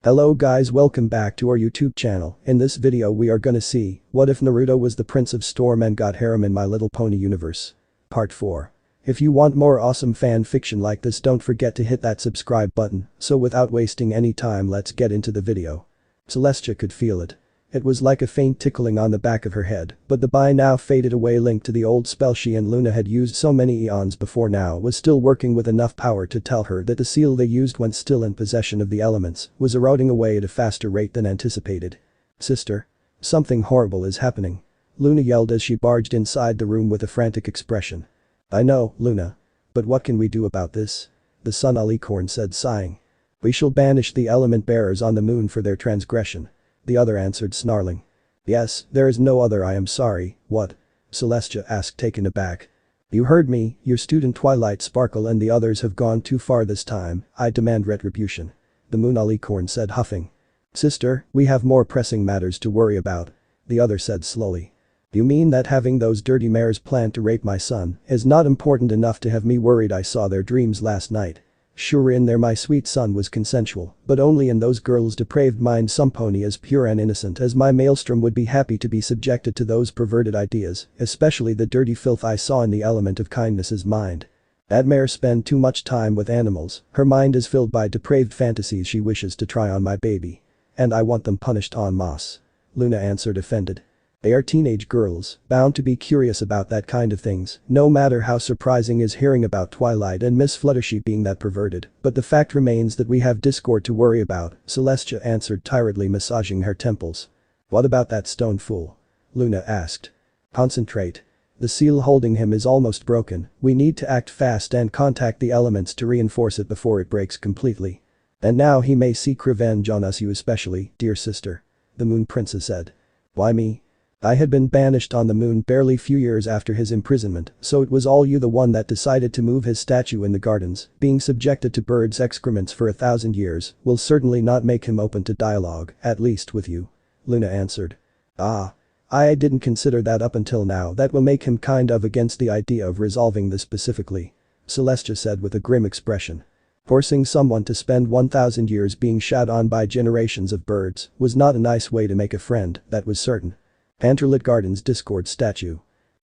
Hello guys, welcome back to our YouTube channel. In this video we are gonna see, what if Naruto was the Prince of Storm and got Harem in My Little Pony universe? Part 4. If you want more awesome fan fiction like this, don't forget to hit that subscribe button. So without wasting any time, let's get into the video. Celestia could feel it. It was like a faint tickling on the back of her head, but the by now faded away link to the old spell she and Luna had used so many eons before now was still working with enough power to tell her that the seal they used when still in possession of the elements was eroding away at a faster rate than anticipated. "Sister. Something horrible is happening," Luna yelled as she barged inside the room with a frantic expression. "I know, Luna. But what can we do about this?" the Sun Alicorn said, sighing. "We shall banish the element bearers on the moon for their transgression," the other answered, snarling. "Yes, there is no other. I am sorry, what?" Celestia asked, taken aback. "You heard me, your student Twilight Sparkle and the others have gone too far this time. I demand retribution," the Moon Alicorn said, huffing. "Sister, we have more pressing matters to worry about," the other said slowly. "You mean that having those dirty mares plan to rape my son is not important enough to have me worried? I saw their dreams last night. Sure, in there my sweet son was consensual, but only in those girls' depraved minds some pony as pure and innocent as my Maelstrom would be happy to be subjected to those perverted ideas, especially the dirty filth I saw in the element of kindness's mind. That mare spend too much time with animals, her mind is filled by depraved fantasies she wishes to try on my baby. And I want them punished en masse," Luna answered, offended. "They are teenage girls, bound to be curious about that kind of things, no matter how surprising is hearing about Twilight and Miss Fluttershy being that perverted, but the fact remains that we have discord to worry about," Celestia answered, tiredly massaging her temples. "What about that stone fool?" Luna asked. "Concentrate. The seal holding him is almost broken. We need to act fast and contact the elements to reinforce it before it breaks completely. And now he may seek revenge on us, you especially, dear sister," the Moon Princess said. "Why me? I had been banished on the moon barely few years after his imprisonment, so it was all you, the one that decided to move his statue in the gardens. Being subjected to birds' excrements for 1,000 years will certainly not make him open to dialogue, at least with you," Luna answered. "Ah. I didn't consider that up until now. That will make him kind of against the idea of resolving this specifically," Celestia said with a grim expression. Forcing someone to spend 1,000 years being shat on by generations of birds was not a nice way to make a friend, that was certain. Panterlit Gardens Discord statue.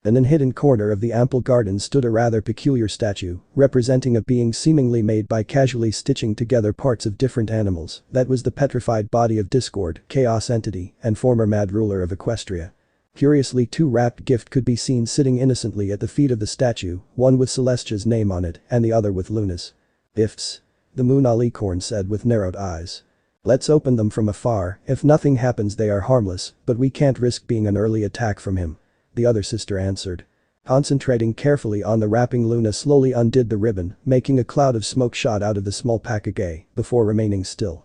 In an hidden corner of the ample garden stood a rather peculiar statue, representing a being seemingly made by casually stitching together parts of different animals. That was the petrified body of Discord, chaos entity, and former mad ruler of Equestria. Curiously, two wrapped gifts could be seen sitting innocently at the feet of the statue, one with Celestia's name on it and the other with Luna's. "Gifts," the Moon Alicorn said with narrowed eyes. "Let's open them from afar. If nothing happens they are harmless, but we can't risk being an early attack from him," the other sister answered. Concentrating carefully on the wrapping, Luna slowly undid the ribbon, making a cloud of smoke shot out of the small package before remaining still.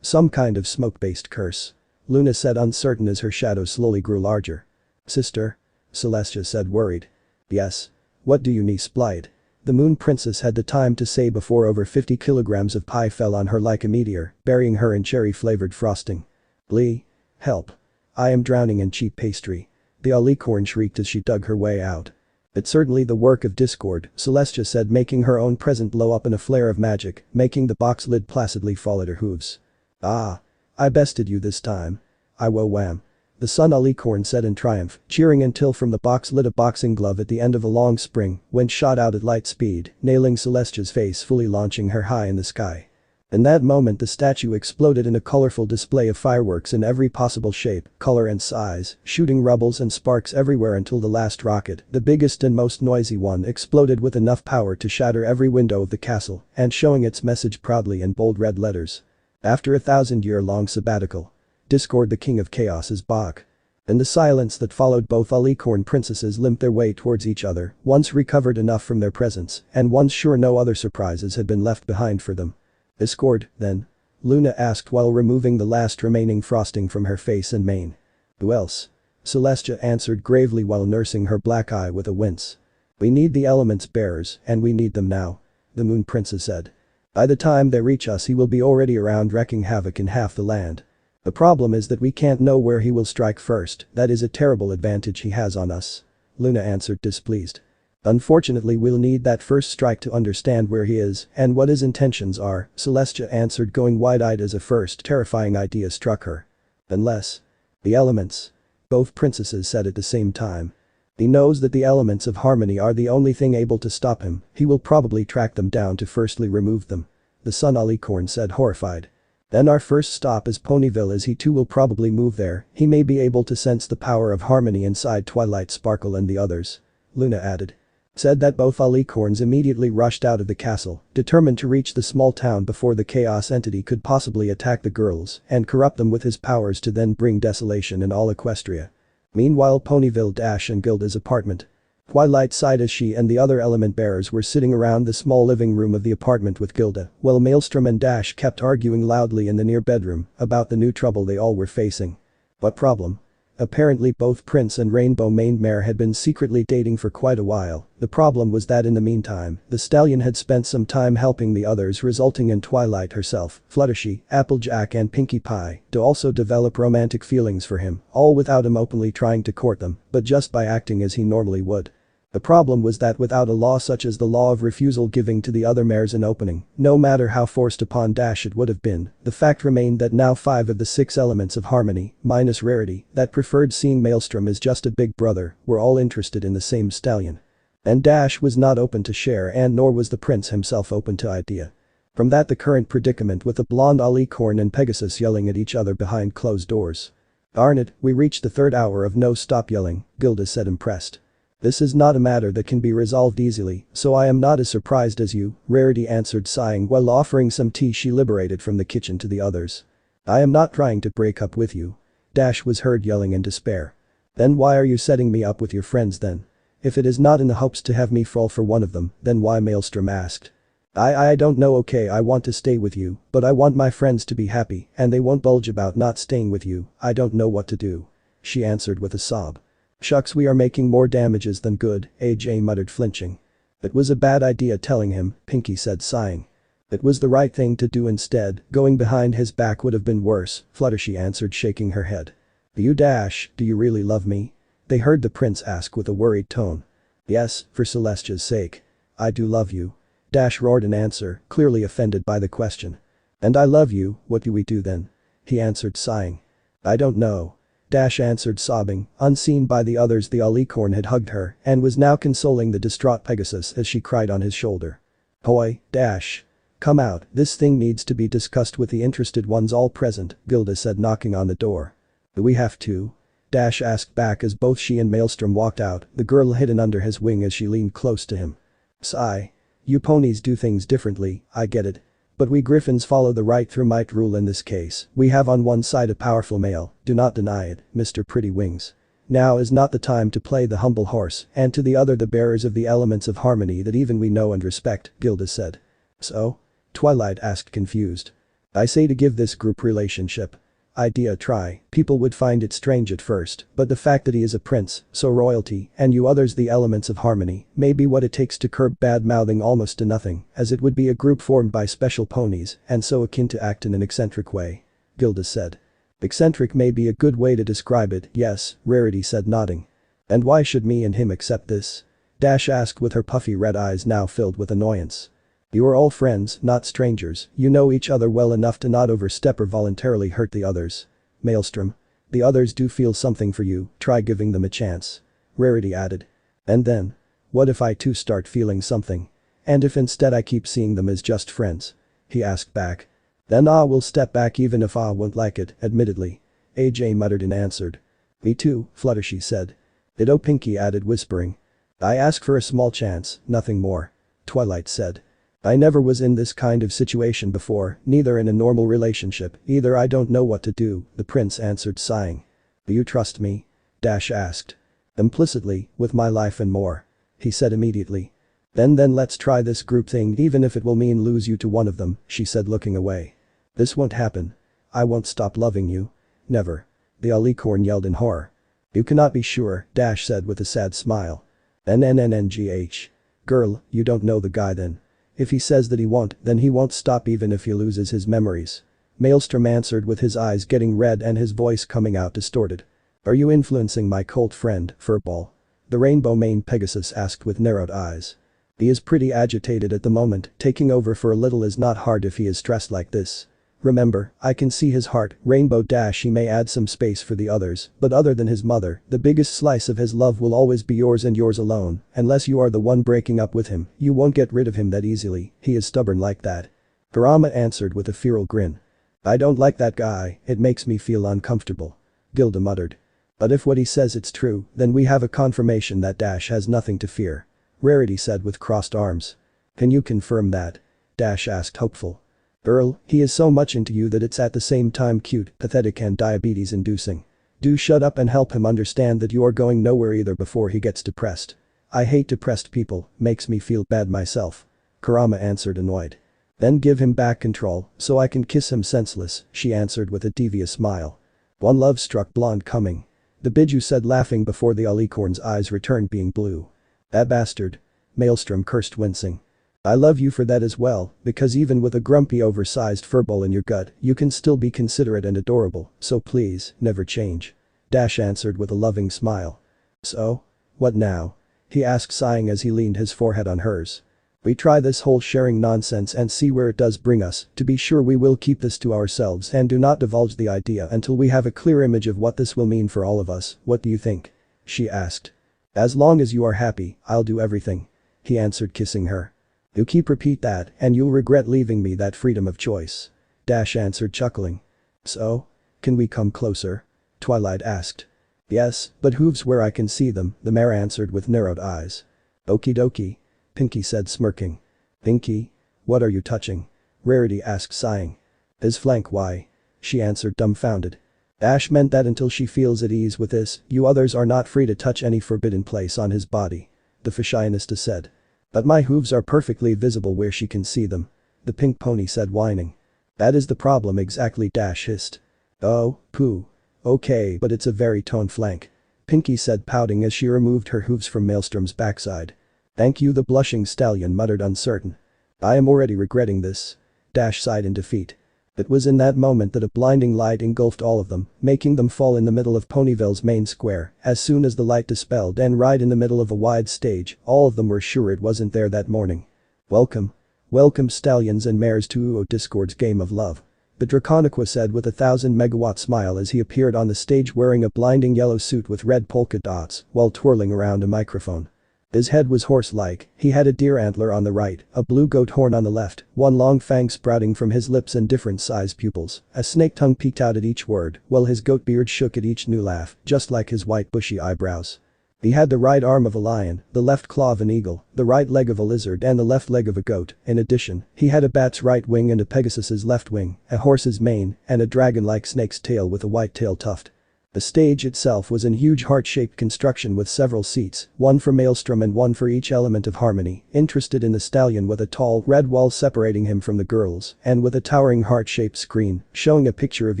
Some kind of smoke-based curse," Luna said, uncertain as her shadow slowly grew larger. "Sister?" Celestia said, worried. "Yes. What do you need, Splight?" the Moon Princess had the time to say before over 50 kilograms of pie fell on her like a meteor, burying her in cherry-flavored frosting. "Lee. Help. I am drowning in cheap pastry," the Alicorn shrieked as she dug her way out. "It's certainly the work of Discord," Celestia said, making her own present blow up in a flare of magic, making the box lid placidly fall at her hooves. "Ah. I bested you this time. I wo wham," the Sun Alicorn said in triumph, cheering until from the box lid a boxing glove at the end of a long spring went shot out at light speed, nailing Celestia's face, fully launching her high in the sky. In that moment the statue exploded in a colorful display of fireworks in every possible shape, color and size, shooting rubbles and sparks everywhere until the last rocket, the biggest and most noisy one, exploded with enough power to shatter every window of the castle and showing its message proudly in bold red letters. "After a 1,000-year-long sabbatical, Discord the King of Chaos is back." In the silence that followed, both Alicorn princesses limped their way towards each other, once recovered enough from their presence, and once sure no other surprises had been left behind for them. "Discord, then?" Luna asked while removing the last remaining frosting from her face and mane. "Who else?" Celestia answered gravely while nursing her black eye with a wince. "We need the elements bearers, and we need them now," the Moon Princess said. "By the time they reach us he will be already around wreaking havoc in half the land. The problem is that we can't know where he will strike first. That is a terrible advantage he has on us," Luna answered, displeased. Unfortunately we'll need that first strike to understand where he is and what his intentions are, Celestia answered, going wide-eyed as a first terrifying idea struck her. Unless. The elements. Both princesses said at the same time. He knows that the elements of harmony are the only thing able to stop him, he will probably track them down to firstly remove them. The Sun Alicorn said, horrified. Then our first stop is Ponyville, as he too will probably move there, he may be able to sense the power of harmony inside Twilight Sparkle and the others. Luna added. Said that both Alicorns immediately rushed out of the castle, determined to reach the small town before the chaos entity could possibly attack the girls and corrupt them with his powers to then bring desolation in all Equestria. Meanwhile, Ponyville Dash and Gilda's apartment. Twilight sighed as she and the other element bearers were sitting around the small living room of the apartment with Gilda, while Maelstrom and Dash kept arguing loudly in the near bedroom about the new trouble they all were facing. What problem? Apparently both Prince and Rainbow Maned Mare had been secretly dating for quite a while. The problem was that in the meantime, the stallion had spent some time helping the others, resulting in Twilight herself, Fluttershy, Applejack and Pinkie Pie to also develop romantic feelings for him, all without him openly trying to court them, but just by acting as he normally would. The problem was that without a law such as the law of refusal giving to the other mares an opening, no matter how forced upon Dash it would have been, the fact remained that now 5 of the 6 elements of harmony, minus Rarity, that preferred seeing Maelstrom as just a big brother, were all interested in the same stallion. And Dash was not open to share, and nor was the prince himself open to idea. From that the current predicament with the blonde Alicorn and Pegasus yelling at each other behind closed doors. Darn it, we reached the 3rd hour of no stop yelling, Gilda said, impressed. This is not a matter that can be resolved easily, so I am not as surprised as you, Rarity answered, sighing while offering some tea she liberated from the kitchen to the others. I am not trying to break up with you. Dash was heard yelling in despair. Then why are you setting me up with your friends then? If it is not in the hopes to have me fall for one of them, then why? Maelstrom asked. I don't know. Okay, I want to stay with you, but I want my friends to be happy and they won't bulge about not staying with you, I don't know what to do. She answered with a sob. Shucks, we are making more damages than good, AJ muttered, flinching. It was a bad idea telling him, Pinkie said, sighing. It was the right thing to do instead, going behind his back would have been worse, Fluttershy answered, shaking her head. You Dash, do you really love me? They heard the prince ask with a worried tone. Yes, for Celestia's sake. I do love you. Dash roared in answer, clearly offended by the question. And I love you, what do we do then? He answered, sighing. I don't know. Dash answered, sobbing, unseen by the others. The Alicorn had hugged her and was now consoling the distraught Pegasus as she cried on his shoulder. Hoy, Dash. Come out, this thing needs to be discussed with the interested ones all present, Gilda said, knocking on the door. Do we have to? Dash asked back as both she and Maelstrom walked out, the girl hidden under his wing as she leaned close to him. Sigh. You ponies do things differently, I get it. But we Griffins follow the right through might rule in this case. We have on one side a powerful male, do not deny it, Mr. Pretty Wings. Now is not the time to play the humble horse, and to the other the bearers of the elements of harmony that even we know and respect, Gilda said. So? Twilight asked, confused. I say to give this group relationship idea a try. People would find it strange at first, but the fact that he is a prince, so royalty, and you others the elements of harmony, may be what it takes to curb bad-mouthing almost to nothing, as it would be a group formed by special ponies and so akin to act in an eccentric way. Gilda said. Eccentric may be a good way to describe it, yes, Rarity said, nodding. And why should me and him accept this? Dash asked with her puffy red eyes now filled with annoyance. You are all friends, not strangers, you know each other well enough to not overstep or voluntarily hurt the others. Maelstrom. The others do feel something for you, try giving them a chance. Rarity added. And then? What if I too start feeling something? And if instead I keep seeing them as just friends? He asked back. Then I will step back even if I won't like it, admittedly. AJ muttered and answered. Me too, Fluttershy said. Ditto, Pinkie added, whispering. I ask for a small chance, nothing more. Twilight said. I never was in this kind of situation before, neither in a normal relationship, either. I don't know what to do, the prince answered, sighing. Do you trust me? Dash asked. Implicitly, with my life and more. He said immediately. Then let's try this group thing even if it will mean lose you to one of them, she said, looking away. This won't happen. I won't stop loving you. Never. The Alicorn yelled in horror. You cannot be sure, Dash said with a sad smile. NNNNGH. Girl, you don't know the guy then. If he says that he won't, then he won't stop even if he loses his memories. Maelstrom answered with his eyes getting red and his voice coming out distorted. Are you influencing my cult friend, Furball? The rainbow-maned Pegasus asked with narrowed eyes. He is pretty agitated at the moment, taking over for a little is not hard if he is stressed like this. Remember, I can see his heart, rainbow dash he may add some space for the others, but other than his mother, the biggest slice of his love will always be yours and yours alone, unless you are the one breaking up with him, you won't get rid of him that easily, he is stubborn like that. Harama answered with a feral grin. I don't like that guy, it makes me feel uncomfortable. Gilda muttered. But if what he says it's true, then we have a confirmation that Dash has nothing to fear. Rarity said with crossed arms. Can you confirm that? Dash asked hopeful. Earl, he is so much into you that it's at the same time cute, pathetic and diabetes-inducing. Do shut up and help him understand that you are going nowhere either before he gets depressed. I hate depressed people, makes me feel bad myself. Kurama answered annoyed. Then give him back control, so I can kiss him senseless, she answered with a devious smile. One love-struck blonde coming. The Biju said laughing before the alicorn's eyes returned being blue. That bastard. Maelstrom cursed wincing. I love you for that as well, because even with a grumpy oversized furball in your gut, you can still be considerate and adorable, so please, never change. Dash answered with a loving smile. So? What now? He asked sighing as he leaned his forehead on hers. We try this whole sharing nonsense and see where it does bring us, to be sure we will keep this to ourselves and do not divulge the idea until we have a clear image of what this will mean for all of us, what do you think? She asked. As long as you are happy, I'll do everything. He answered kissing her. You keep repeat that and you'll regret leaving me that freedom of choice. Dash answered chuckling. So? Can we come closer? Twilight asked. Yes, but hooves where I can see them, the mare answered with narrowed eyes. Okie dokie. Pinky said smirking. Pinky? What are you touching? Rarity asked sighing. His flank why? She answered dumbfounded. Ash meant that until she feels at ease with this, you others are not free to touch any forbidden place on his body. The fashionista said. But my hooves are perfectly visible where she can see them. The pink pony said whining. That is the problem exactly Dash hissed. Oh, pooh. Okay but it's a very toned flank. Pinky said pouting as she removed her hooves from Maelstrom's backside. Thank you the blushing stallion muttered uncertain. I am already regretting this. Dash sighed in defeat. It was in that moment that a blinding light engulfed all of them, making them fall in the middle of Ponyville's main square. As soon as the light dispelled and right in the middle of a wide stage, all of them were sure it wasn't there that morning. Welcome. Welcome stallions and mares to UO Discord's game of love. The Draconiqua said with a 1000-megawatt smile as he appeared on the stage wearing a blinding yellow suit with red polka dots while twirling around a microphone. His head was horse-like, he had a deer antler on the right, a blue goat horn on the left, one long fang sprouting from his lips and different-sized pupils, a snake tongue peeked out at each word, while his goat beard shook at each new laugh, just like his white bushy eyebrows. He had the right arm of a lion, the left claw of an eagle, the right leg of a lizard and the left leg of a goat. In addition, he had a bat's right wing and a pegasus's left wing, a horse's mane, and a dragon-like snake's tail with a white tail tuft. The stage itself was in huge heart-shaped construction with several seats, one for Maelstrom and one for each element of harmony, interested in the stallion with a tall red wall separating him from the girls, and with a towering heart-shaped screen, showing a picture of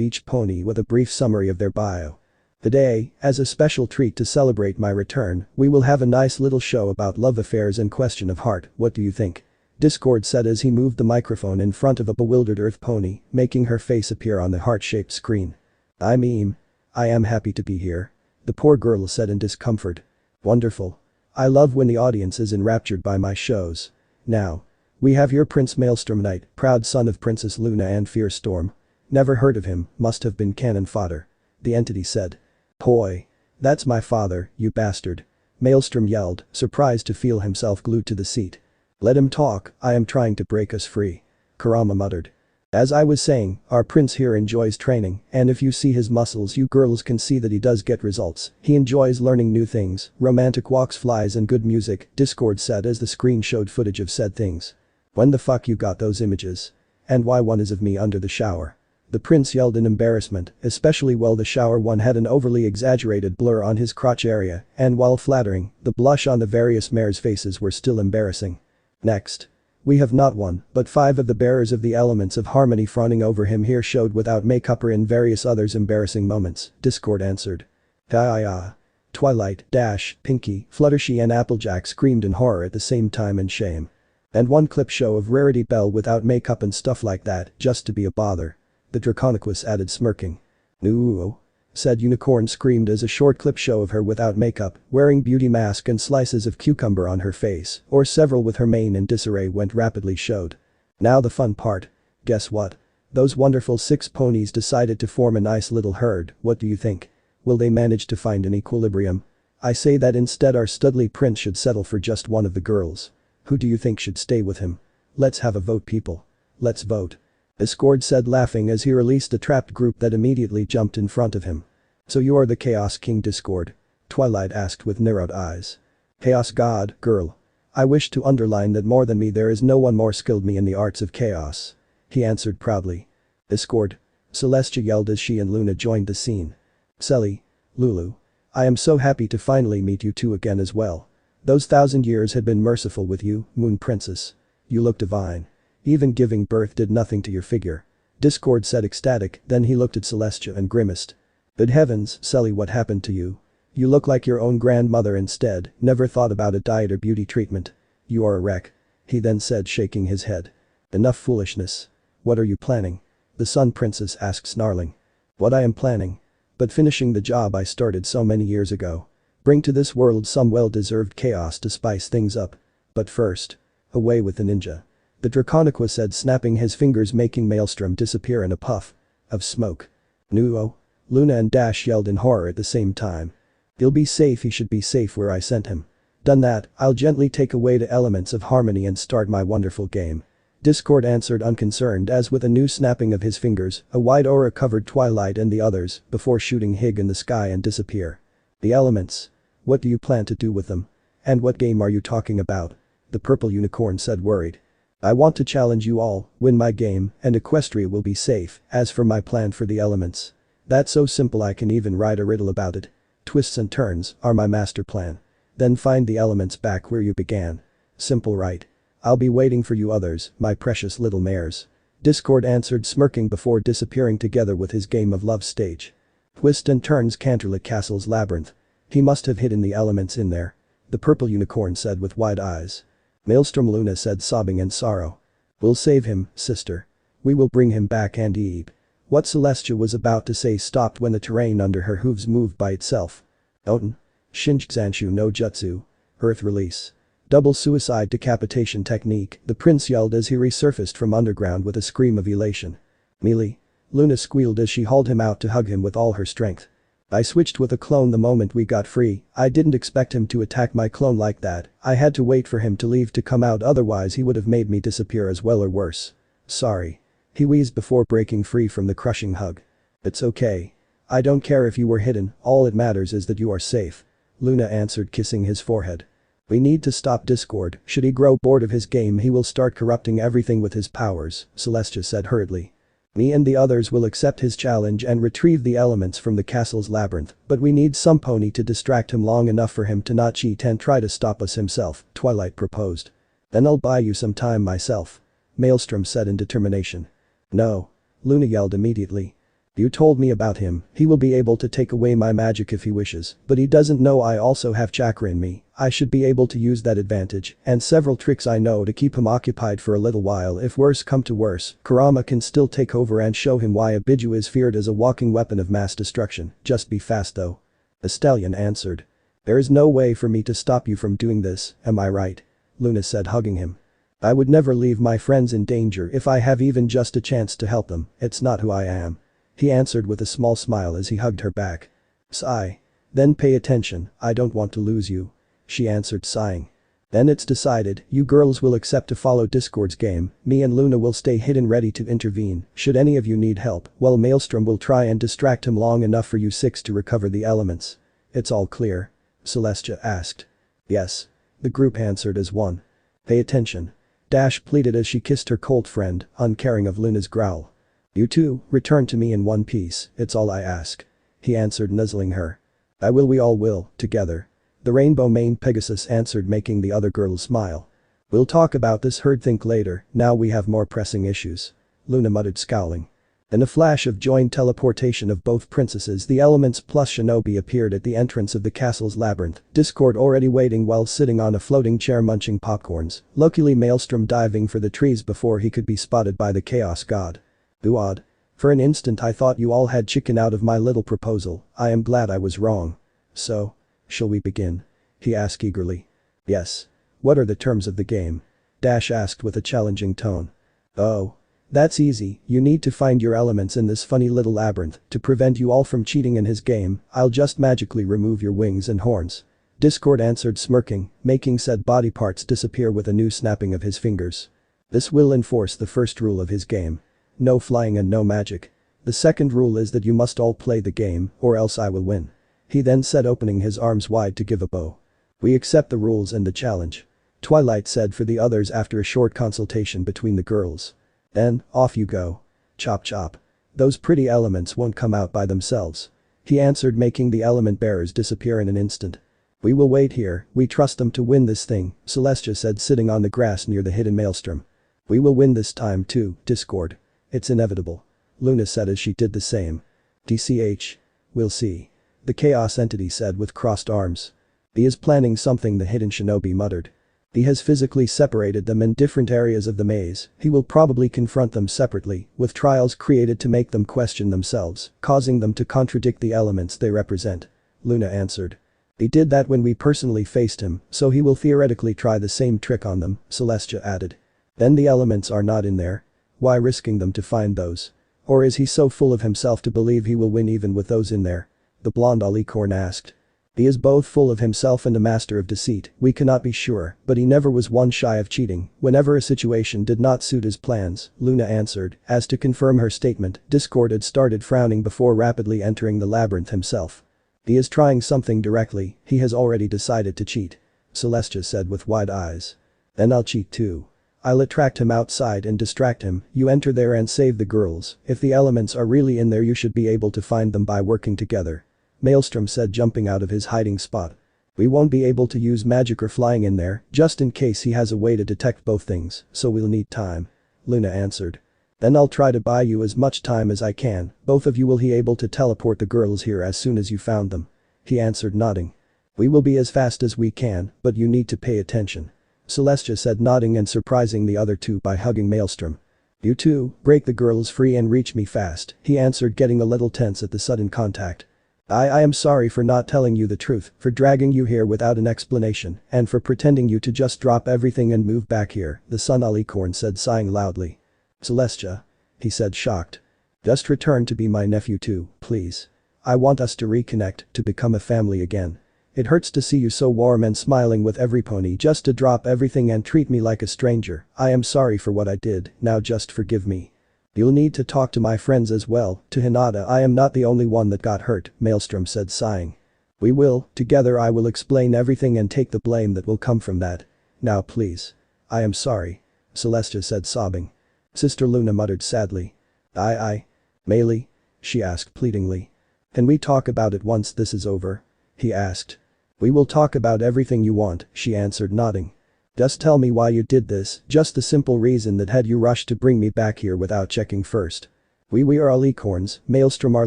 each pony with a brief summary of their bio. Today, as a special treat to celebrate my return, we will have a nice little show about love affairs and question of heart, what do you think? Discord said as he moved the microphone in front of a bewildered earth pony, making her face appear on the heart-shaped screen. I am happy to be here. The poor girl said in discomfort. Wonderful. I love when the audience is enraptured by my shows. Now. We have your Prince Maelstrom Knight, proud son of Princess Luna and Fierce Storm. Never heard of him, must have been cannon fodder. The entity said. Poi. That's my father, you bastard. Maelstrom yelled, surprised to feel himself glued to the seat. Let him talk, I am trying to break us free. Kurama muttered. As I was saying, our prince here enjoys training, and if you see his muscles you girls can see that he does get results. He enjoys learning new things, romantic walks, flies and good music, Discord said as the screen showed footage of said things. When the fuck you got those images? And why one is of me under the shower? The prince yelled in embarrassment, especially while the shower one had an overly exaggerated blur on his crotch area, and while flattering, the blush on the various mares' faces were still embarrassing. Next. We have not one, but 5 of the bearers of the elements of harmony fawning over him here showed without makeup or in various others embarrassing moments, Discord answered. Twilight, Dash, Pinky, Fluttershy and Applejack screamed in horror at the same time in shame. And one clip show of Rarity Bell without makeup and stuff like that, just to be a bother. The Draconiquus added smirking. Ooh. said Unicorn screamed as a short clip show of her without makeup, wearing beauty mask and slices of cucumber on her face, or several with her mane in disarray went rapidly showed. Now the fun part. Guess what? Those wonderful 6 ponies decided to form a nice little herd, what do you think? Will they manage to find an equilibrium? I say that instead our studly prince should settle for just one of the girls. Who do you think should stay with him? Let's have a vote, people. Let's vote. Discord said, laughing as he released a trapped group that immediately jumped in front of him. So you are the Chaos King, Discord? Twilight asked with narrowed eyes. Chaos God, girl. I wish to underline that more than me there is no one more skilled me in the arts of chaos. He answered proudly. Discord. Celestia yelled as she and Luna joined the scene. Celi. Lulu. I am so happy to finally meet you two again as well. Those 1,000 years had been merciful with you, Moon Princess. You look divine. Even giving birth did nothing to your figure. Discord said ecstatic, then he looked at Celestia and grimaced. Good heavens, Celi, what happened to you? You look like your own grandmother instead, never thought about a diet or beauty treatment. You are a wreck. He then said, shaking his head. Enough foolishness. What are you planning? The Sun Princess asked, snarling. What I am planning? But finishing the job I started so many years ago. Bring to this world some well-deserved chaos to spice things up. But first. Away with the ninja. The Draconiqua said, snapping his fingers, making Maelstrom disappear in a puff of smoke. Nuo. Luna and Dash yelled in horror at the same time. He'll be safe, he should be safe where I sent him. Done that, I'll gently take away the elements of harmony and start my wonderful game. Discord answered unconcerned as with a new snapping of his fingers, a white aura covered Twilight and the others before shooting Hig in the sky and disappear. The elements. What do you plan to do with them? And what game are you talking about? The purple unicorn said, worried. I want to challenge you all, win my game, and Equestria will be safe. As for my plan for the elements. That's so simple I can even write a riddle about it. Twists and turns are my master plan. Then find the elements back where you began. Simple, right? I'll be waiting for you others, my precious little mares. Discord answered, smirking before disappearing together with his game of love stage. Twist and turns Canterlot Castle's labyrinth. He must have hidden the elements in there. The purple unicorn said with wide eyes. Maelstrom, Luna said, sobbing in sorrow. We'll save him, sister. We will bring him back and Eve. What Celestia was about to say stopped when the terrain under her hooves moved by itself. Oten. Shinjitsu no Jutsu. Earth release. Double suicide decapitation technique, the prince yelled as he resurfaced from underground with a scream of elation. Melee. Luna squealed as she hauled him out to hug him with all her strength. I switched with a clone the moment we got free. I didn't expect him to attack my clone like that. I had to wait for him to leave to come out, otherwise he would have made me disappear as well or worse. Sorry. He wheezed before breaking free from the crushing hug. It's okay. I don't care if you were hidden, all it matters is that you are safe. Luna answered, kissing his forehead. We need to stop Discord. Should he grow bored of his game he will start corrupting everything with his powers, Celestia said hurriedly. Me and the others will accept his challenge and retrieve the elements from the castle's labyrinth, but we need some pony to distract him long enough for him to not cheat and try to stop us himself, Twilight proposed. Then I'll buy you some time myself. Maelstrom said in determination. No. Luna yelled immediately. You told me about him, he will be able to take away my magic if he wishes, but he doesn't know I also have chakra in me. I should be able to use that advantage, and several tricks I know to keep him occupied for a little while. If worse come to worse, Kurama can still take over and show him why Obito is feared as a walking weapon of mass destruction. Just be fast though. The stallion answered. There is no way for me to stop you from doing this, am I right? Luna said, hugging him. I would never leave my friends in danger if I have even just a chance to help them. It's not who I am. He answered with a small smile as he hugged her back. Sigh. Then pay attention, I don't want to lose you. She answered, sighing. Then it's decided, you girls will accept to follow Discord's game, me and Luna will stay hidden ready to intervene, should any of you need help, while Maelstrom will try and distract him long enough for you 6 to recover the elements. It's all clear? Celestia asked. Yes. The group answered as one. Pay attention. Dash pleaded as she kissed her cold friend, uncaring of Luna's growl. You two, return to me in one piece, it's all I ask. He answered, nuzzling her. I will, we all will, together. The rainbow-maned Pegasus answered, making the other girls smile. We'll talk about this herd think later, now we have more pressing issues. Luna muttered, scowling. In a flash of joined teleportation of both princesses, the elements plus shinobi appeared at the entrance of the castle's labyrinth, Discord already waiting while sitting on a floating chair munching popcorns, luckily Maelstrom diving for the trees before he could be spotted by the chaos god. Uod. For an instant I thought you all had chicken out of my little proposal. I am glad I was wrong. So? Shall we begin? He asked eagerly. Yes. What are the terms of the game? Dash asked with a challenging tone. Oh. That's easy, you need to find your elements in this funny little labyrinth. To prevent you all from cheating in his game, I'll just magically remove your wings and horns. Discord answered smirking, making said body parts disappear with a new snapping of his fingers. This will enforce the first rule of his game. No flying and no magic. The second rule is that you must all play the game, or else I will win. He then said, opening his arms wide to give a bow. We accept the rules and the challenge. Twilight said for the others after a short consultation between the girls. Then, off you go. Chop chop. Those pretty elements won't come out by themselves. He answered, making the element bearers disappear in an instant. We will wait here, we trust them to win this thing, Celestia said, sitting on the grass near the hidden Maelstrom. We will win this time too, Discord. It's inevitable. Luna said as she did the same. DCH. We'll see. The chaos entity said with crossed arms. He is planning something, the hidden shinobi muttered. He has physically separated them in different areas of the maze. He will probably confront them separately, with trials created to make them question themselves, causing them to contradict the elements they represent. Luna answered. He did that when we personally faced him, so he will theoretically try the same trick on them, Celestia added. Then the elements are not in there. Why risking them to find those? Or is he so full of himself to believe he will win even with those in there? The blonde alicorn asked. He is both full of himself and a master of deceit, we cannot be sure, but he never was one shy of cheating whenever a situation did not suit his plans, Luna answered. As to confirm her statement, Discord had started frowning before rapidly entering the labyrinth himself. He is trying something directly, he has already decided to cheat. Celestia said with wide eyes. Then I'll cheat too. I'll attract him outside and distract him, you enter there and save the girls. If the elements are really in there you should be able to find them by working together. Maelstrom said, jumping out of his hiding spot. We won't be able to use magic or flying in there, just in case he has a way to detect both things, so we'll need time. Luna answered. Then I'll try to buy you as much time as I can, both of you will be able to teleport the girls here as soon as you found them. He answered, nodding. We will be as fast as we can, but you need to pay attention. Celestia said, nodding and surprising the other two by hugging Maelstrom. You two, break the girls free and reach me fast, he answered, getting a little tense at the sudden contact. I am sorry for not telling you the truth, for dragging you here without an explanation, and for pretending you to just drop everything and move back here, the Sun Alicorn said, sighing loudly. Celestia. He said, shocked. Just return to be my nephew too, please. I want us to reconnect, to become a family again. It hurts to see you so warm and smiling with every pony just to drop everything and treat me like a stranger. I am sorry for what I did, now just forgive me. You'll need to talk to my friends as well, to Hinata. I am not the only one that got hurt, Maelstrom said, sighing. We will, together I will explain everything and take the blame that will come from that. Now please. I am sorry. Celestia said, sobbing. Sister Luna muttered sadly. Meili? She asked pleadingly. Can we talk about it once this is over? He asked. We will talk about everything you want, she answered, nodding. Just tell me why you did this, just the simple reason that had you rushed to bring me back here without checking first. We are alicorns, Maelstrom, our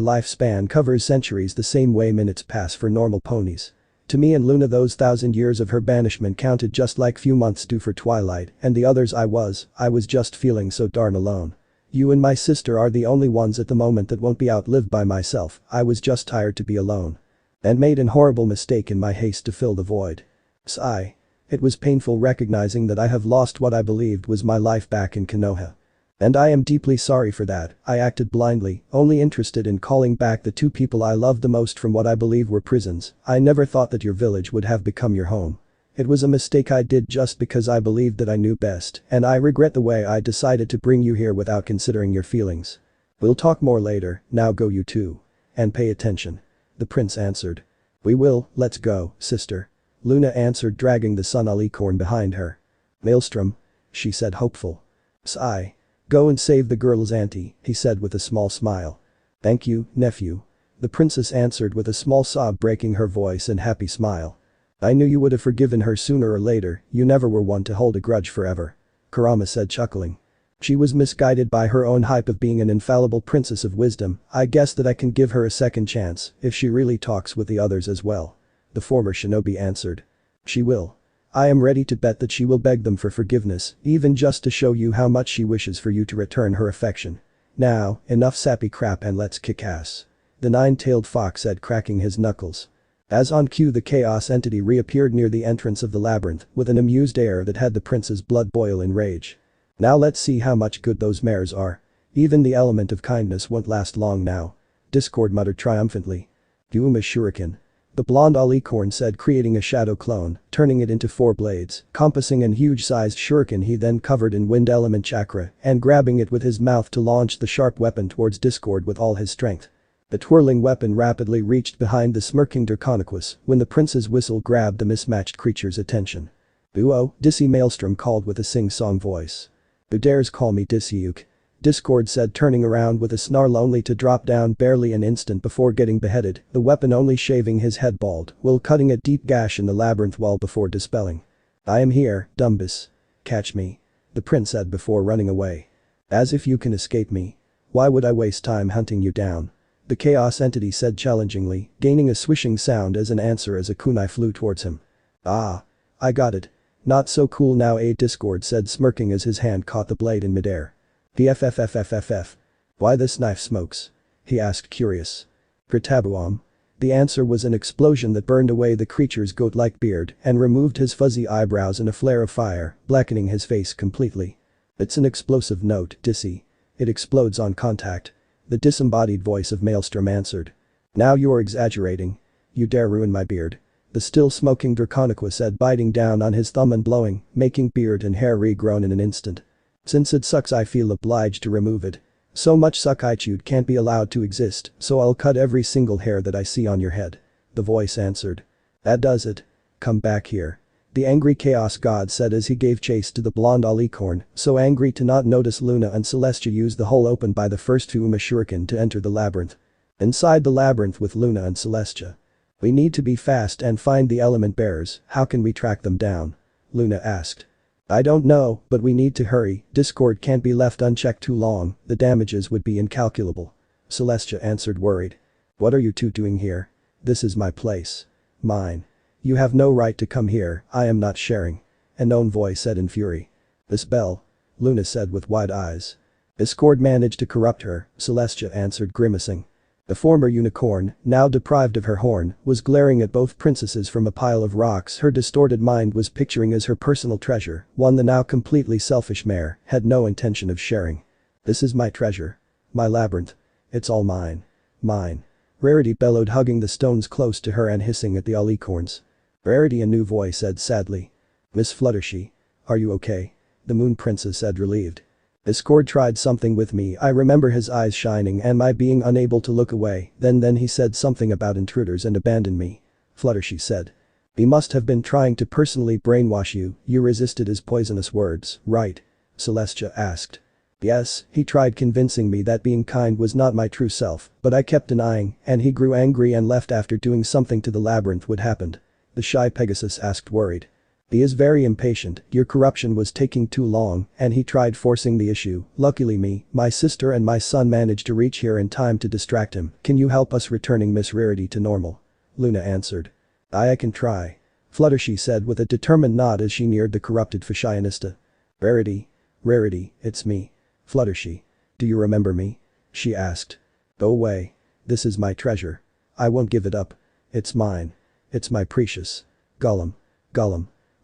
lifespan covers centuries the same way minutes pass for normal ponies. To me and Luna those 1,000 years of her banishment counted just like few months do for Twilight, and the others I was just feeling so darn alone. You and my sister are the only ones at the moment that won't be outlived by myself, I was just tired to be alone. And made an horrible mistake in my haste to fill the void. Sigh. It was painful recognizing that I have lost what I believed was my life back in Konoha. And I am deeply sorry for that. I acted blindly, only interested in calling back the two people I loved the most from what I believe were prisons. I never thought that your village would have become your home. It was a mistake I did just because I believed that I knew best, and I regret the way I decided to bring you here without considering your feelings. We'll talk more later, now go you two. And pay attention. The prince answered. We will, let's go, sister. Luna answered, dragging the Sun Alicorn behind her. Maelstrom. She said, hopeful. Sigh. Go and save the girls, auntie, he said with a small smile. Thank you, nephew. The princess answered with a small sob breaking her voice and happy smile. I knew you would have forgiven her sooner or later, you never were one to hold a grudge forever. Kurama said, chuckling. She was misguided by her own hype of being an infallible princess of wisdom. I guess that I can give her a second chance if she really talks with the others as well. The former shinobi answered. She will. I am ready to bet that she will beg them for forgiveness, even just to show you how much she wishes for you to return her affection. Now, enough sappy crap and let's kick ass. The nine-tailed fox said, cracking his knuckles. As on cue, the chaos entity reappeared near the entrance of the labyrinth with an amused air that had the prince's blood boil in rage. Now let's see how much good those mares are. Even the element of kindness won't last long now. Discord muttered triumphantly. Uma shuriken. The blonde alicorn said, creating a shadow clone, turning it into 4 blades, compassing an huge-sized shuriken he then covered in wind element chakra and grabbing it with his mouth to launch the sharp weapon towards Discord with all his strength. The twirling weapon rapidly reached behind the smirking Draconicus when the prince's whistle grabbed the mismatched creature's attention. "Boo-oh," Dissy Maelstrom called with a sing-song voice. "Who dares call me Dissyuk?" Discord said, turning around with a snarl only to drop down barely an instant before getting beheaded, the weapon only shaving his head bald while cutting a deep gash in the labyrinth wall before dispelling. "I am here, Dumbus. Catch me," the prince said before running away. "As if you can escape me. Why would I waste time hunting you down?" The chaos entity said challengingly, gaining a swishing sound as an answer as a kunai flew towards him. "Ah. I got it. Not so cool now, Discord said, smirking as his hand caught the blade in midair. "PFFFFFF. Why this knife smokes?" he asked, curious. "Pritabuam." The answer was an explosion that burned away the creature's goat-like beard and removed his fuzzy eyebrows in a flare of fire, blackening his face completely. "It's an explosive note, Dissy. It explodes on contact," the disembodied voice of Maelstrom answered. "Now you're exaggerating. You dare ruin my beard," the still smoking Draconicus said, biting down on his thumb and blowing, making beard and hair regrown in an instant. "Since it sucks, I feel obliged to remove it. So much suck I chewed can't be allowed to exist, so I'll cut every single hair that I see on your head," the voice answered. "That does it. Come back here," the angry chaos god said as he gave chase to the blonde alicorn, so angry to not notice Luna and Celestia used the hole opened by the first Uma shuriken to enter the labyrinth. Inside the labyrinth with Luna and Celestia. "We need to be fast and find the element bearers. How can we track them down?" Luna asked. "I don't know, but we need to hurry. Discord can't be left unchecked too long, the damages would be incalculable," Celestia answered, worried. "What are you two doing here? This is my place. Mine. You have no right to come here, I am not sharing," a known voice said in fury. "This bell," Luna said with wide eyes. "Discord managed to corrupt her," Celestia answered, grimacing. The former unicorn, now deprived of her horn, was glaring at both princesses from a pile of rocks her distorted mind was picturing as her personal treasure, one the now completely selfish mare had no intention of sharing. "This is my treasure. My labyrinth. It's all mine. Mine." Rarity bellowed, hugging the stones close to her and hissing at the alicorns. Rarity, a new voice said sadly. "Miss Fluttershy. Are you okay?" the moon princess said, relieved. "Discord tried something with me." I remember his eyes shining and my being unable to look away, then he said something about intruders and abandoned me, Fluttershy said. "He must have been trying to personally brainwash you, you resisted his poisonous words, right?" Celestia asked. "Yes, he tried convincing me that being kind was not my true self, but I kept denying and he grew angry and left after doing something to the labyrinth. What happened?" the shy Pegasus asked, worried. "He is very impatient, your corruption was taking too long and he tried forcing the issue. Luckily me, my sister and my son managed to reach here in time to distract him. Can you help us returning Miss Rarity to normal?" Luna answered. I can try," Fluttershy said with a determined nod as she neared the corrupted fashionista. Rarity, it's me. Fluttershy. Do you remember me?" she asked. "Go away. This is my treasure. I won't give it up. It's mine. It's my precious. Gollum.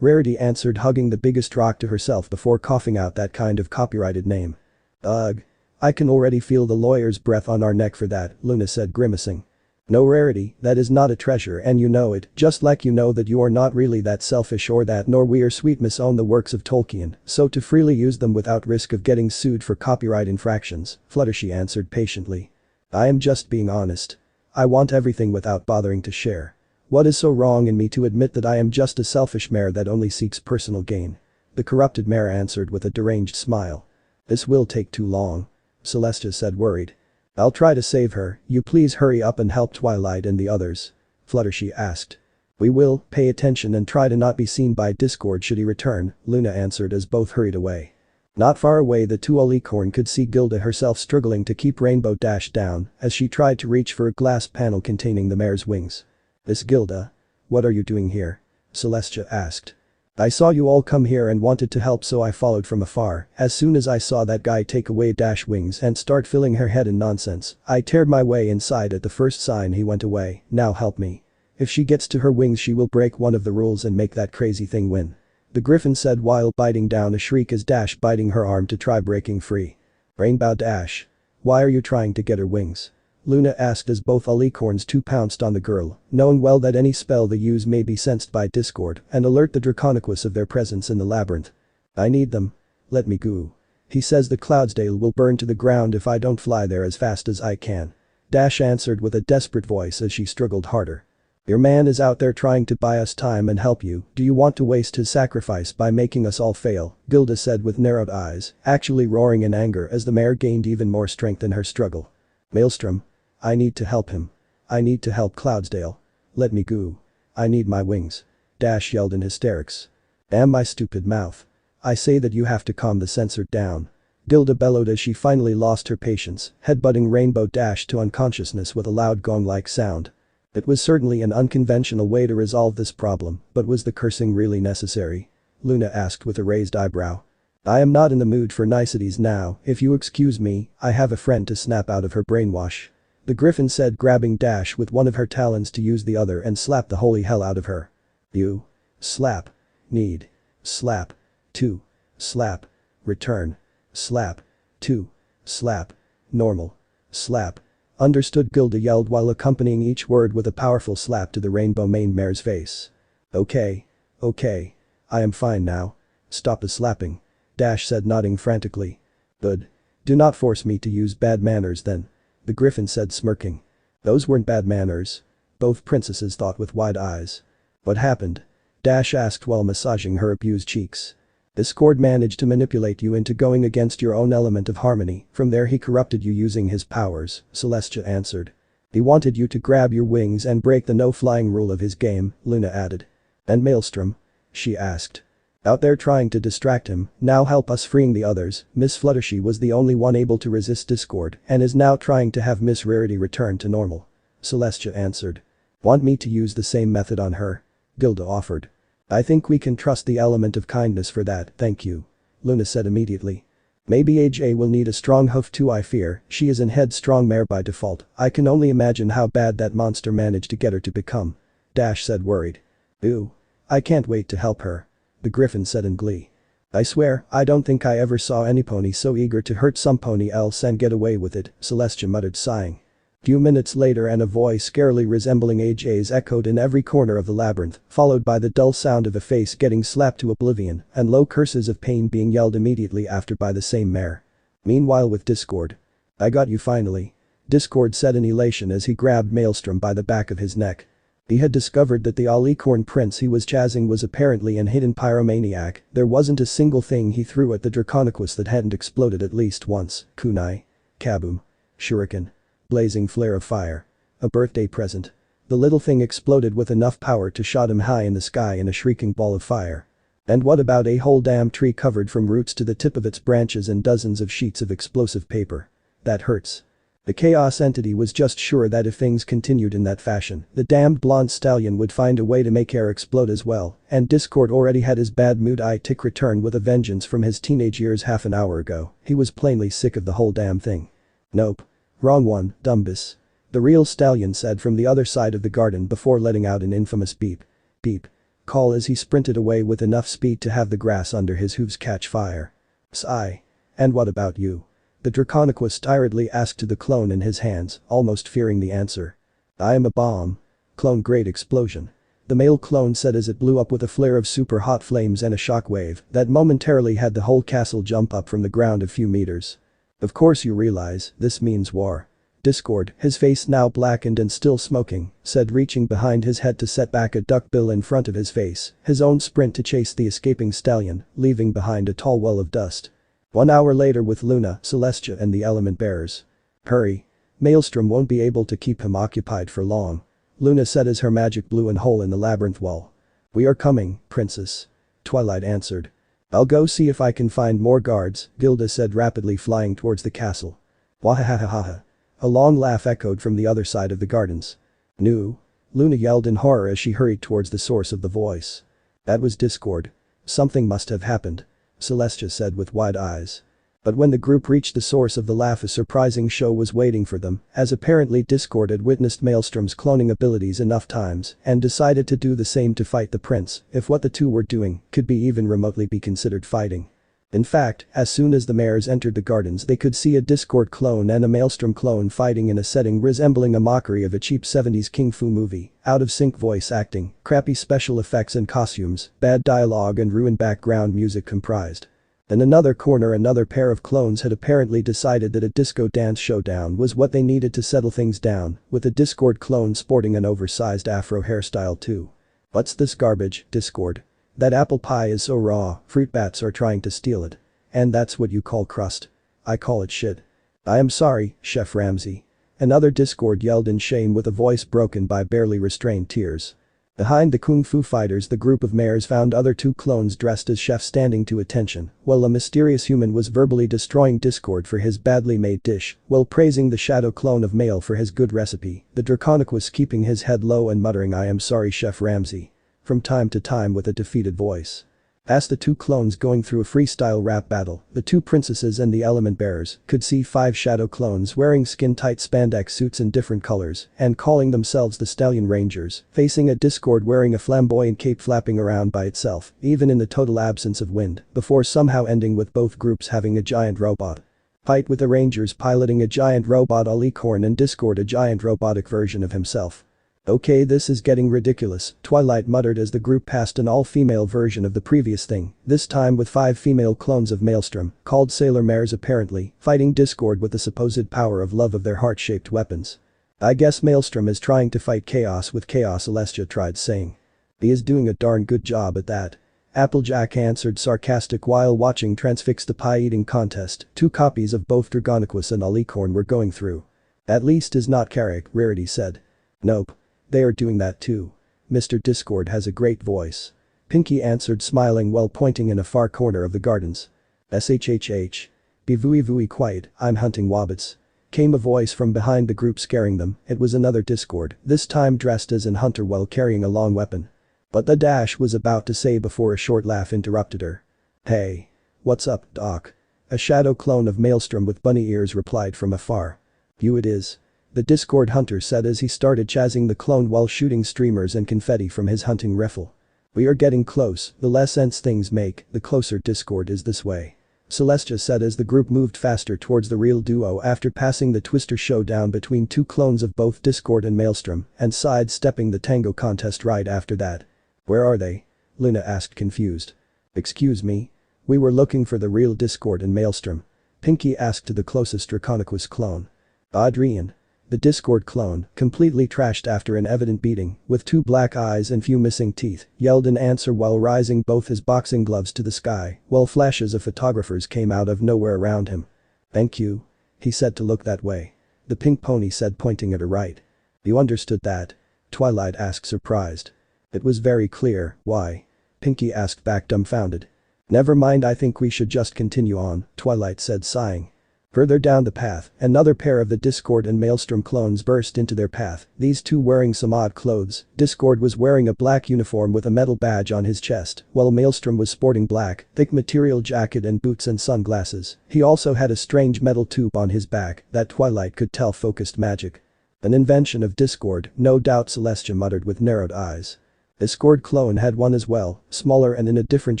Rarity answered, hugging the biggest rock to herself before coughing out that kind of copyrighted name. "Ugh. I can already feel the lawyer's breath on our neck for that," Luna said, grimacing. "No, Rarity, that is not a treasure and you know it, just like you know that you are not really that selfish or that nor we or Sweet Miss own the works of Tolkien, so to freely use them without risk of getting sued for copyright infractions," Fluttershy answered patiently. "I am just being honest. I want everything without bothering to share. What is so wrong in me to admit that I am just a selfish mare that only seeks personal gain?" the corrupted mare answered with a deranged smile. "This will take too long," Celestia said, worried. "I'll try to save her, you please hurry up and help Twilight and the others," Fluttershy asked. "We will, pay attention and try to not be seen by Discord should he return," Luna answered as both hurried away. Not far away the two alicorn could see Gilda herself struggling to keep Rainbow Dash down as she tried to reach for a glass panel containing the mare's wings. "Miss Gilda? What are you doing here?" Celestia asked. I saw you all come here and wanted to help, so I followed from afar. As soon as I saw that guy take away Dash wings and start filling her head in nonsense, I teared my way inside at the first sign he went away. Now help me. If she gets to her wings, she will break one of the rules and make that crazy thing win. The griffin said while biting down a shriek as Dash biting her arm to try breaking free. Rainbow Dash. Why are you trying to get her wings? Luna asked as both alicorns too pounced on the girl, knowing well that any spell they use may be sensed by Discord and alert the Draconicus of their presence in the labyrinth. I need them. Let me go. He says the Cloudsdale will burn to the ground if I don't fly there as fast as I can. Dash answered with a desperate voice as she struggled harder. Your man is out there trying to buy us time and help you. Do you want to waste his sacrifice by making us all fail? Gilda said with narrowed eyes, actually roaring in anger as the mare gained even more strength in her struggle. Maelstrom. I need to help him. I need to help Cloudsdale. Let me go. I need my wings. Dash yelled in hysterics. Damn my stupid mouth. I say that you have to calm the censored down. Gilda bellowed as she finally lost her patience, headbutting Rainbow Dash to unconsciousness with a loud gong-like sound. It was certainly an unconventional way to resolve this problem, but was the cursing really necessary? Luna asked with a raised eyebrow. I am not in the mood for niceties now. If you excuse me, I have a friend to snap out of her brainwash. The griffin said, grabbing Dash with one of her talons to use the other and slap the holy hell out of her. You. Slap. Need. Slap. 2. Slap. Return. Slap. 2. Slap. Normal. Slap. Understood, Gilda yelled while accompanying each word with a powerful slap to the rainbow-maned mare's face. Okay. Okay. I am fine now. Stop the slapping. Dash said, nodding frantically. Good. Do not force me to use bad manners then. The griffin said, smirking. Those weren't bad manners. Both princesses thought with wide eyes. What happened? Dash asked while massaging her abused cheeks. Discord managed to manipulate you into going against your own element of harmony. From there he corrupted you using his powers, Celestia answered. He wanted you to grab your wings and break the no-flying rule of his game, Luna added. And Maelstrom? She asked. Out there trying to distract him, now help us freeing the others. Miss Fluttershy was the only one able to resist Discord and is now trying to have Miss Rarity return to normal. Celestia answered. Want me to use the same method on her? Gilda offered. I think we can trust the element of kindness for that, thank you. Luna said immediately. Maybe AJ will need a strong hoof too, I fear. She is an headstrong mare by default. I can only imagine how bad that monster managed to get her to become. Dash said, worried. Ew. I can't wait to help her. The griffin said in glee. I swear, I don't think I ever saw any pony so eager to hurt some pony else and get away with it, Celestia muttered, sighing. Few minutes later and a voice scarily resembling AJ's echoed in every corner of the labyrinth, followed by the dull sound of a face getting slapped to oblivion and low curses of pain being yelled immediately after by the same mare. Meanwhile with Discord. I got you finally. Discord said in elation as he grabbed Maelstrom by the back of his neck. He had discovered that the alicorn prince he was chasing was apparently an hidden pyromaniac. There wasn't a single thing he threw at the Draconicus that hadn't exploded at least once. Kunai. Kaboom. Shuriken. Blazing flare of fire. A birthday present. The little thing exploded with enough power to shot him high in the sky in a shrieking ball of fire. And what about a whole damn tree covered from roots to the tip of its branches and dozens of sheets of explosive paper? That hurts. The chaos entity was just sure that if things continued in that fashion, the damned blonde stallion would find a way to make air explode as well, and Discord already had his bad mood tick return with a vengeance from his teenage years half an hour ago. He was plainly sick of the whole damn thing. Nope. Wrong one, Dumbus. The real stallion said from the other side of the garden before letting out an infamous beep. Beep. Call as he sprinted away with enough speed to have the grass under his hooves catch fire. Sigh. And what about you? The Draconicus tiredly asked to the clone in his hands, almost fearing the answer. I am a bomb. Clone, great explosion. The male clone said as it blew up with a flare of super hot flames and a shockwave that momentarily had the whole castle jump up from the ground a few meters. Of course you realize, this means war. Discord, his face now blackened and still smoking, said reaching behind his head to set back a duckbill in front of his face, his own sprint to chase the escaping stallion, leaving behind a tall wall of dust. 1 hour later with Luna, Celestia and the element bearers. Hurry. Maelstrom won't be able to keep him occupied for long. Luna said as her magic blew a hole in the labyrinth wall. We are coming, princess. Twilight answered. I'll go see if I can find more guards, Gilda said rapidly flying towards the castle. Wahahahaha. A long laugh echoed from the other side of the gardens. No. Luna yelled in horror as she hurried towards the source of the voice. That was Discord. Something must have happened. Celestia said with wide eyes. But when the group reached the source of the laugh, a surprising show was waiting for them, as apparently Discord had witnessed Maelstrom's cloning abilities enough times and decided to do the same to fight the prince if what the two were doing could be even remotely be considered fighting. In fact, as soon as the mares entered the gardens, they could see a Discord clone and a Maelstrom clone fighting in a setting resembling a mockery of a cheap 70s Kung Fu movie, out-of-sync voice acting, crappy special effects and costumes, bad dialogue and ruined background music comprised. In another corner, another pair of clones had apparently decided that a disco dance showdown was what they needed to settle things down, with a Discord clone sporting an oversized afro hairstyle too. "What's this garbage, Discord? That apple pie is so raw, fruit bats are trying to steal it. And that's what you call crust? I call it shit." "I am sorry, Chef Ramsay." Another Discord yelled in shame with a voice broken by barely restrained tears. Behind the Kung Fu fighters, the group of mares found other two clones dressed as chefs standing to attention, while a mysterious human was verbally destroying Discord for his badly made dish, while praising the shadow clone of Mael for his good recipe. The Draconic was keeping his head low and muttering, "I am sorry, Chef Ramsay," from time to time with a defeated voice. As the two clones going through a freestyle rap battle, the two princesses and the element bearers could see 5 shadow clones wearing skin-tight spandex suits in different colors and calling themselves the Stallion Rangers, facing a Discord wearing a flamboyant cape flapping around by itself, even in the total absence of wind, before somehow ending with both groups having a giant robot fight, with the Rangers piloting a giant robot alicorn and Discord a giant robotic version of himself. "Okay, this is getting ridiculous," Twilight muttered as the group passed an all-female version of the previous thing, this time with 5 female clones of Maelstrom, called Sailor Mares apparently, fighting Discord with the supposed power of love of their heart-shaped weapons. "I guess Maelstrom is trying to fight chaos with chaos," Celestia tried saying. "He is doing a darn good job at that." Applejack answered sarcastic while watching transfix the pie-eating contest. 2 copies of both Dragonicus and Alicorn were going through. "At least is not Carrick," Rarity said. "Nope. They are doing that too. Mr. Discord has a great voice." Pinky answered, smiling while pointing in a far corner of the gardens. "Shhh. Be vui quiet, I'm hunting wobbits," came a voice from behind the group, scaring them. It was another Discord, this time dressed as an hunter while carrying a long weapon. But the Dash was about to say before a short laugh interrupted her. "Hey. What's up, Doc?" A shadow clone of Maelstrom with bunny ears replied from afar. "You it is," the Discord hunter said as he started chasing the clone while shooting streamers and confetti from his hunting rifle. "We are getting close, the less sense things make, the closer. Discord is this way," Celestia said as the group moved faster towards the real duo after passing the Twister showdown between 2 clones of both Discord and Maelstrom and sidestepping the tango contest right after that. "Where are they?" Luna asked, confused. "Excuse me? We were looking for the real Discord and Maelstrom," Pinky asked to the closest Draconicus clone. "Adrian." The Discord clone, completely trashed after an evident beating, with 2 black eyes and few missing teeth, yelled in answer while raising both his boxing gloves to the sky, while flashes of photographers came out of nowhere around him. "Thank you," he said to look that way. The pink pony said, pointing at her right. "You understood that?" Twilight asked, surprised. "It was very clear. Why?" Pinky asked back, dumbfounded. "Never mind, I think we should just continue on," Twilight said, sighing. Further down the path, another pair of the Discord and Maelstrom clones burst into their path, these two wearing some odd clothes. Discord was wearing a black uniform with a metal badge on his chest, while Maelstrom was sporting black, thick material jacket and boots and sunglasses. He also had a strange metal tube on his back that Twilight could tell focused magic. "An invention of Discord, no doubt," Celestia muttered with narrowed eyes. Discord clone had one as well, smaller and in a different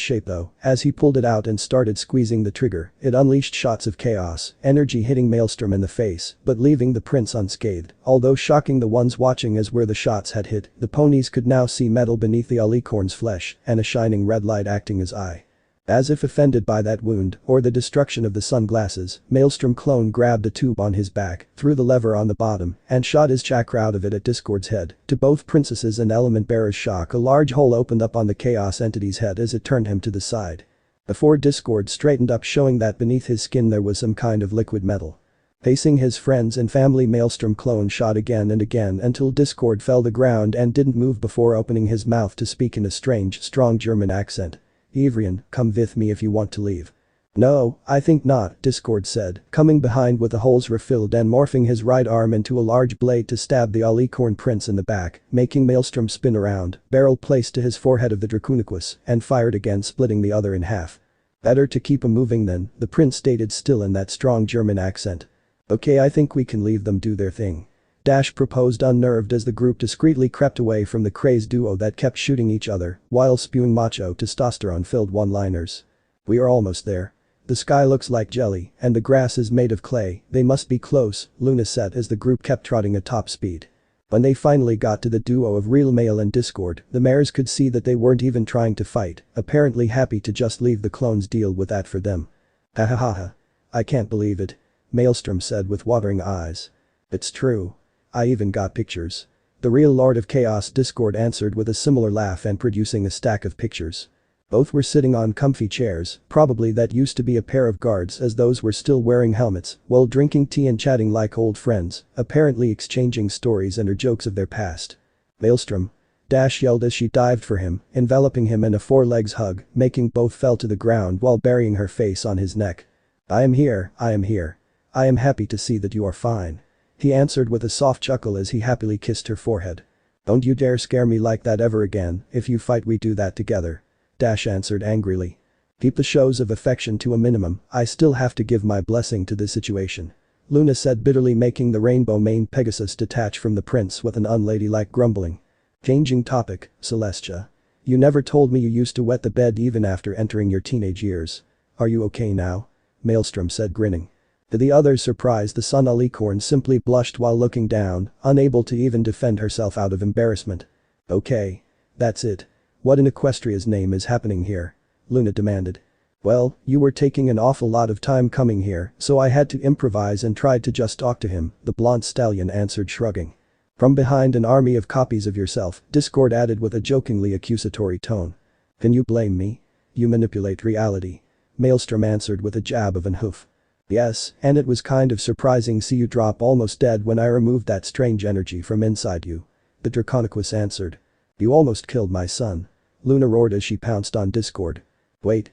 shape though. As he pulled it out and started squeezing the trigger, it unleashed shots of chaos, energy hitting Maelstrom in the face, but leaving the prince unscathed, although shocking the ones watching as where the shots had hit. The ponies could now see metal beneath the alicorn's flesh and a shining red light acting as eye. As if offended by that wound or the destruction of the sunglasses, Maelstrom clone grabbed a tube on his back, threw the lever on the bottom, and shot his chakra out of it at Discord's head. To both princesses and element bearer's shock, a large hole opened up on the chaos entity's head as it turned him to the side. Before Discord straightened up, showing that beneath his skin there was some kind of liquid metal. Facing his friends and family, Maelstrom clone shot again and again until Discord fell to the ground and didn't move before opening his mouth to speak in a strange, strong German accent. "Evrian, come with me if you want to leave." No, I think not, Discord said, coming behind with the holes refilled and morphing his right arm into a large blade to stab the Alicorn prince in the back, making Maelstrom spin around, barrel placed to his forehead of the Draconiquus, and fired again, splitting the other in half. Better to keep 'em moving then, the prince stated, still in that strong German accent. Okay, I think we can leave them do their thing. Dash proposed, unnerved, as the group discreetly crept away from the crazed duo that kept shooting each other while spewing macho testosterone-filled one-liners. We are almost there. The sky looks like jelly, and the grass is made of clay, they must be close, Luna said as the group kept trotting at top speed. When they finally got to the duo of Real Male and Discord, the mares could see that they weren't even trying to fight, apparently happy to just leave the clones deal with that for them. Ha ha ha ha. I can't believe it. Maelstrom said with watering eyes. It's true. I even got pictures. The real Lord of Chaos, Discord answered with a similar laugh and producing a stack of pictures. Both were sitting on comfy chairs, probably that used to be a pair of guards, as those were still wearing helmets, while drinking tea and chatting like old friends, apparently exchanging stories and or jokes of their past. Maelstrom. Dash yelled as she dived for him, enveloping him in a four-legs hug, making both fell to the ground while burying her face on his neck. I am here, I am here. I am happy to see that you are fine. He answered with a soft chuckle as he happily kissed her forehead. Don't you dare scare me like that ever again, if you fight we do that together. Dash answered angrily. Keep the shows of affection to a minimum, I still have to give my blessing to this situation. Luna said bitterly, making the rainbow-maned Pegasus detach from the prince with an unladylike grumbling. Changing topic, Celestia. You never told me you used to wet the bed even after entering your teenage years. Are you okay now? Maelstrom said, grinning. To the other's surprise, the Sun Alicorn simply blushed while looking down, unable to even defend herself out of embarrassment. Okay. That's it. What in Equestria's name is happening here? Luna demanded. Well, you were taking an awful lot of time coming here, so I had to improvise and tried to just talk to him, the blonde stallion answered, shrugging. From behind an army of copies of yourself, Discord added with a jokingly accusatory tone. Can you blame me? You manipulate reality. Maelstrom answered with a jab of an hoof. Yes, and it was kind of surprising see you drop almost dead when I removed that strange energy from inside you. The Draconiquus answered. You almost killed my son. Luna roared as she pounced on Discord. Wait.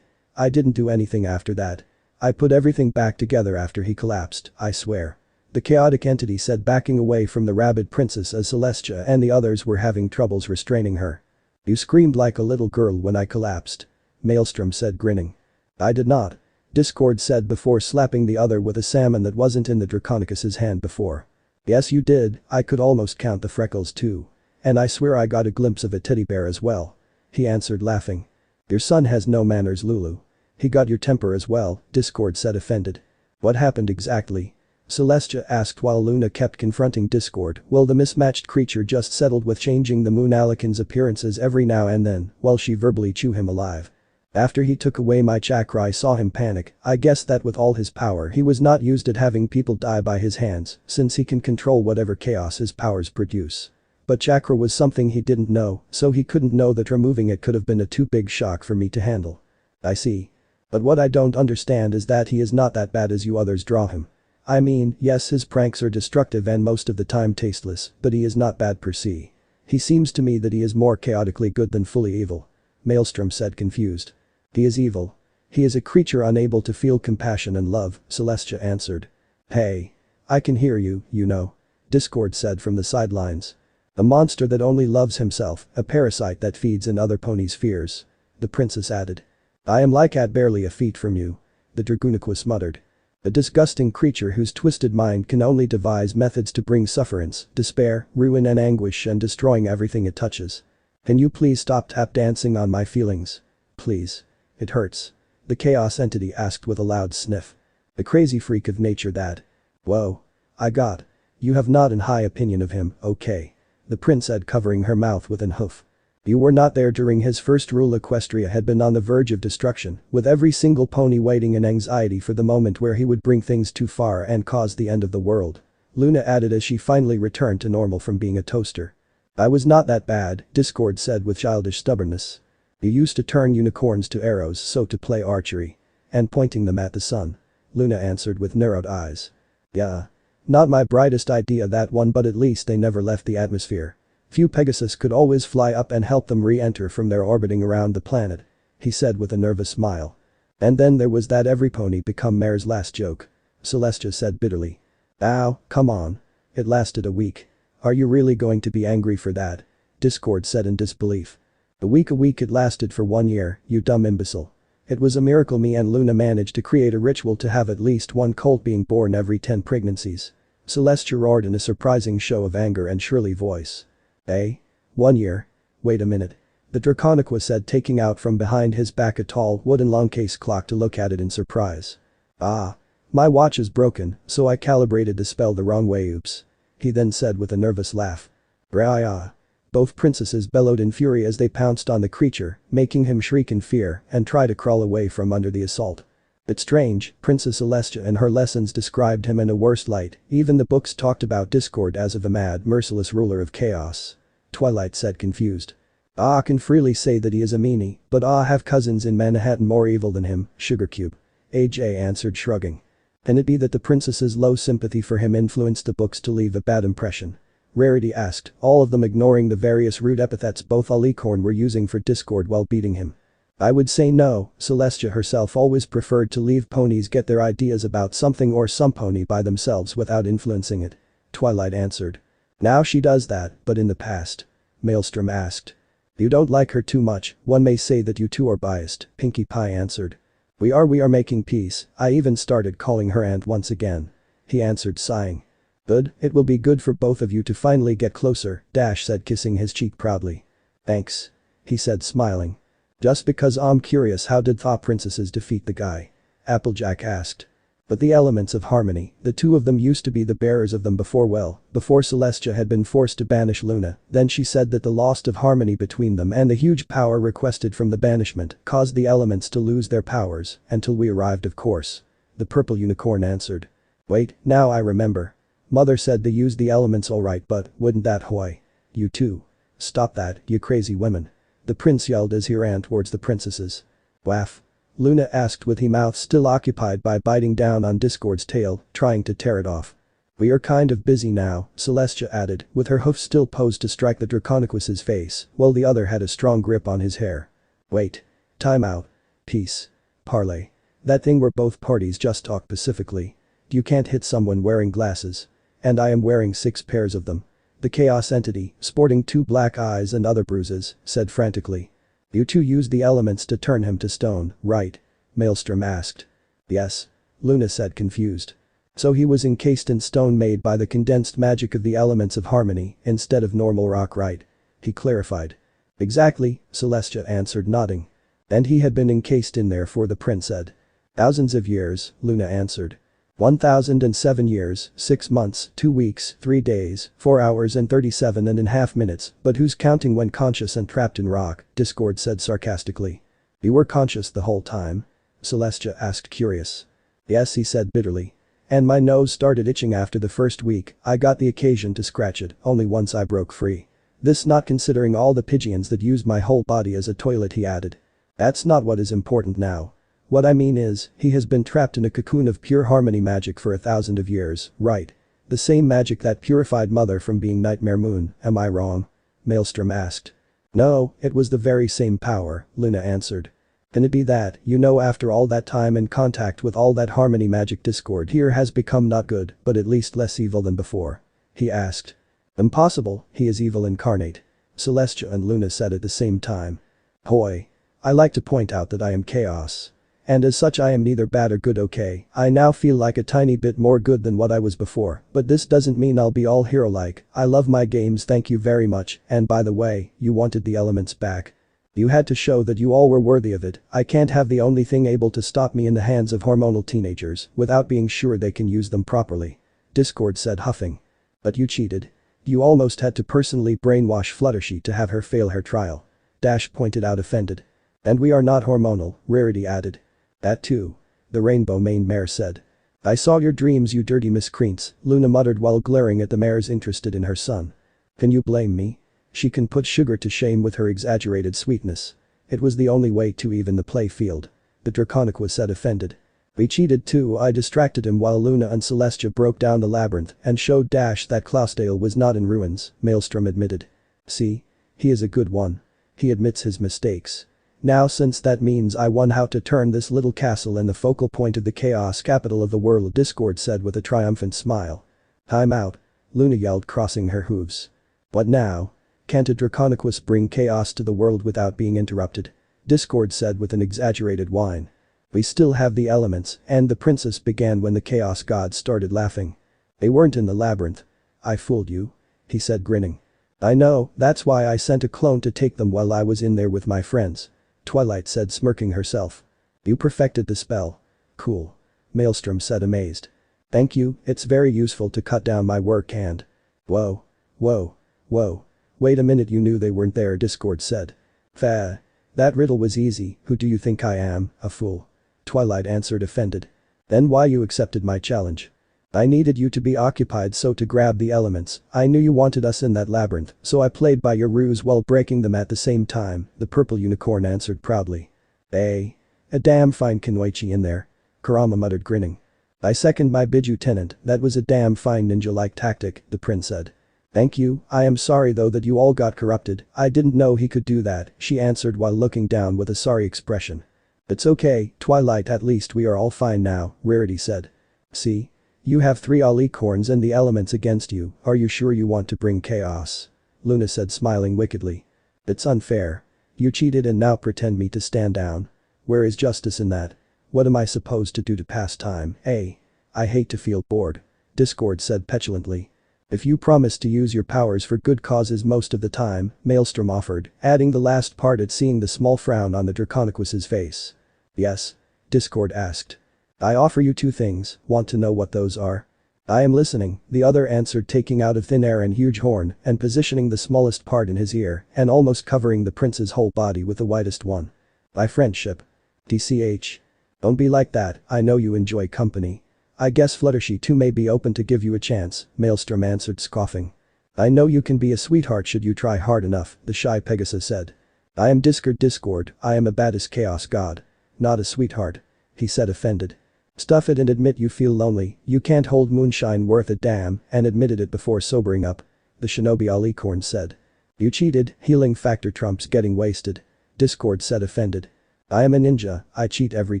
I didn't do anything after that. I put everything back together after he collapsed, I swear. The chaotic entity said, backing away from the rabid princess as Celestia and the others were having troubles restraining her. You screamed like a little girl when I collapsed. Maelstrom said, grinning. I did not. Discord said before slapping the other with a salmon that wasn't in the Draconicus's hand before. Yes you did, I could almost count the freckles too. And I swear I got a glimpse of a teddy bear as well. He answered, laughing. Your son has no manners, Lulu. He got your temper as well, Discord said, offended. What happened exactly? Celestia asked while Luna kept confronting Discord while the mismatched creature just settled with changing the Moon Alican's appearances every now and then while she verbally chew him alive. After he took away my chakra I saw him panic, I guess that with all his power he was not used at having people die by his hands since he can control whatever chaos his powers produce. But chakra was something he didn't know, so he couldn't know that removing it could have been a too big shock for me to handle. I see. But what I don't understand is that he is not that bad as you others draw him. I mean, yes his pranks are destructive and most of the time tasteless, but he is not bad per se. He seems to me that he is more chaotically good than fully evil. Maelstrom said, confused. He is evil. He is a creature unable to feel compassion and love, Celestia answered. Hey. I can hear you, you know. Discord said from the sidelines. A monster that only loves himself, a parasite that feeds in other ponies' fears. The princess added. I am like at barely a feet from you. The Draconiquus muttered. A disgusting creature whose twisted mind can only devise methods to bring sufferance, despair, ruin and anguish and destroying everything it touches. Can you please stop tap dancing on my feelings? Please. It hurts. The chaos entity asked with a loud sniff. A crazy freak of nature that. Whoa. I got. You have not an high opinion of him, okay. The prince said, covering her mouth with an hoof. You were not there during his first rule. Equestria had been on the verge of destruction, with every single pony waiting in anxiety for the moment where he would bring things too far and cause the end of the world. Luna added as she finally returned to normal from being a toaster. I was not that bad, Discord said with childish stubbornness. You used to turn unicorns to arrows so to play archery. And pointing them at the sun. Luna answered with narrowed eyes. Yeah. Not my brightest idea that one, but at least they never left the atmosphere. Few Pegasus could always fly up and help them re-enter from their orbiting around the planet. He said with a nervous smile. And then there was that every pony become mare's last joke. Celestia said bitterly. Ow, come on. It lasted a week. Are you really going to be angry for that? Discord said in disbelief. A week it lasted for 1 year, you dumb imbecile. It was a miracle me and Luna managed to create a ritual to have at least one colt being born every 10 pregnancies. Celestia roared in a surprising show of anger and shrilly voice. 1 year? Wait a minute. The Draconiqua said, taking out from behind his back a tall wooden long case clock to look at it in surprise. Ah. My watch is broken, so I calibrated the spell the wrong way, oops. He then said with a nervous laugh. Rah. Both princesses bellowed in fury as they pounced on the creature, making him shriek in fear and try to crawl away from under the assault. It's strange, Princess Celestia and her lessons described him in a worse light, even the books talked about Discord as of a mad, merciless ruler of chaos. Twilight said confused. I can freely say that he is a meanie, but I have cousins in Manhattan more evil than him, Sugarcube. AJ answered shrugging. Can it be that the princess's low sympathy for him influenced the books to leave a bad impression? Rarity asked, all of them ignoring the various rude epithets both Alicorn were using for Discord while beating him. I would say no, Celestia herself always preferred to leave ponies get their ideas about something or some pony by themselves without influencing it. Twilight answered. Now she does that, but in the past. Maelstrom asked. You don't like her too much, one may say that you two are biased, Pinkie Pie answered. We are making peace, I even started calling her aunt once again. He answered sighing. Good, it will be good for both of you to finally get closer, Dash said kissing his cheek proudly. Thanks. He said smiling. Just because I'm curious, how did the princesses defeat the guy? Applejack asked. But the elements of harmony, the two of them used to be the bearers of them before Celestia had been forced to banish Luna, then she said that the loss of harmony between them and the huge power requested from the banishment caused the elements to lose their powers, until we arrived of course. The purple unicorn answered. Wait, now I remember. Mother said they used the elements alright, but wouldn't that hoy? You too. Stop that, you crazy women. The prince yelled as he ran towards the princesses. Waff. Luna asked with her mouth still occupied by biting down on Discord's tail, trying to tear it off. We are kind of busy now, Celestia added, with her hoof still posed to strike the Draconiquus's face, while the other had a strong grip on his hair. Wait. Time out. Peace. Parley. That thing where both parties just talk pacifically. You can't hit someone wearing glasses. And I am wearing 6 pairs of them. The chaos entity, sporting 2 black eyes and other bruises, said frantically. You two used the elements to turn him to stone, right? Maelstrom asked. Yes. Luna said confused. So he was encased in stone made by the condensed magic of the elements of harmony instead of normal rock, right? He clarified. Exactly, Celestia answered nodding. And he had been encased in there for the prince said. Thousands of years, Luna answered. 1007 years, 6 months, 2 weeks, 3 days, 4 hours and 37.5 minutes, but who's counting when conscious and trapped in rock, Discord said sarcastically. You were conscious the whole time? Celestia asked curious. Yes, he said bitterly. And my nose started itching after the first week, I got the occasion to scratch it, only once I broke free. This not considering all the pigeons that used my whole body as a toilet, he added. That's not what is important now. What I mean is, he has been trapped in a cocoon of pure harmony magic for 1,000 of years, right? The same magic that purified Mother from being Nightmare Moon, am I wrong? Maelstrom asked. No, it was the very same power, Luna answered. Can it be that, after all that time in contact with all that harmony magic, Discord here has become not good, but at least less evil than before? He asked. Impossible, he is evil incarnate. Celestia and Luna said at the same time. Hoy. I like to point out that I am chaos. And as such I am neither bad or good, okay? I now feel like a tiny bit more good than what I was before, but this doesn't mean I'll be all hero-like. I love my games, thank you very much, and by the way, you wanted the elements back. You had to show that you all were worthy of it. I can't have the only thing able to stop me in the hands of hormonal teenagers without being sure they can use them properly. Discord said huffing. But you cheated. You almost had to personally brainwash Fluttershy to have her fail her trial. Dash pointed out offended. And we are not hormonal, Rarity added. That too. The rainbow maned mare said. I saw your dreams, you dirty miscreants, Luna muttered while glaring at the mares interested in her son. Can you blame me? She can put sugar to shame with her exaggerated sweetness. It was the only way to even the play field. The Draconiqua said offended. We cheated too, I distracted him while Luna and Celestia broke down the labyrinth and showed Dash that Clostale was not in ruins, Maelstrom admitted. See? He is a good one. He admits his mistakes. Now since that means I won how to turn this little castle in the focal point of the chaos capital of the world, Discord said with a triumphant smile. I'm out. Luna yelled, crossing her hooves. What now? Can't a Draconicus bring chaos to the world without being interrupted? Discord said with an exaggerated whine. We still have the elements, and the princess began when the chaos gods started laughing. They weren't in the labyrinth. I fooled you. He said, grinning. I know, that's why I sent a clone to take them while I was in there with my friends. Twilight said, smirking herself. You perfected the spell. Cool. Maelstrom said, amazed. Thank you, it's very useful to cut down my work and… Whoa. Whoa. Whoa. Wait a minute, you knew they weren't there, Discord said. That riddle was easy, who do you think I am, a fool? Twilight answered, offended. Then why you accepted my challenge? I needed you to be occupied, so to grab the elements, I knew you wanted us in that labyrinth, so I played by your ruse while breaking them at the same time, the purple unicorn answered proudly. A damn fine Kunoichi in there. Kurama muttered, grinning. I second my bid, Lieutenant, that was a damn fine ninja-like tactic, the prince said. Thank you, I am sorry though that you all got corrupted, I didn't know he could do that, she answered while looking down with a sorry expression. It's okay, Twilight, at least we are all fine now, Rarity said. See? You have 3 alicorns and the elements against you, are you sure you want to bring chaos? Luna said, smiling wickedly. It's unfair. You cheated and now pretend me to stand down. Where is justice in that? What am I supposed to do to pass time, eh? I hate to feel bored. Discord said petulantly. If you promise to use your powers for good causes most of the time, Maelstrom offered, adding the last part at seeing the small frown on the Draconicus's face. Yes? Discord asked. I offer you 2 things, want to know what those are? I am listening, the other answered, taking out of thin air an huge horn and positioning the smallest part in his ear and almost covering the prince's whole body with the widest one. By friendship. DCH. Don't be like that, I know you enjoy company. I guess Fluttershy too may be open to give you a chance, Maelstrom answered, scoffing. I know you can be a sweetheart should you try hard enough, the shy Pegasus said. I am Discord, I am a baddest chaos god. Not a sweetheart. He said, offended. Stuff it and admit you feel lonely, you can't hold moonshine worth a damn, and admitted it before sobering up. The shinobi alicorn said. You cheated, healing factor trumps getting wasted. Discord said, offended. I am a ninja, I cheat every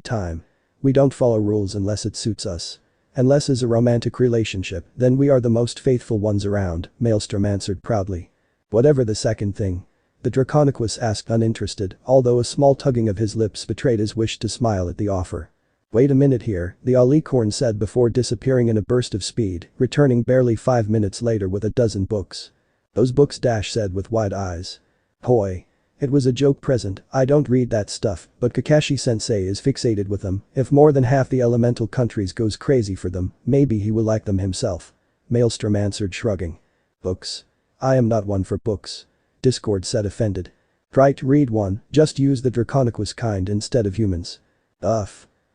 time. We don't follow rules unless it suits us. Unless it's a romantic relationship, then we are the most faithful ones around, Maelstrom answered proudly. Whatever the second thing? The Draconicus asked, uninterested, although a small tugging of his lips betrayed his wish to smile at the offer. Wait a minute here, the alicorn said before disappearing in a burst of speed, returning barely 5 minutes later with a dozen books. Those books, Dash said with wide eyes. Hoi. It was a joke present, I don't read that stuff, but Kakashi-sensei is fixated with them, if more than half the elemental countries goes crazy for them, maybe he will like them himself. Maelstrom answered, shrugging. Books? I am not one for books. Discord said, offended. Try to read one, just use the Draconicus kind instead of humans. Ugh.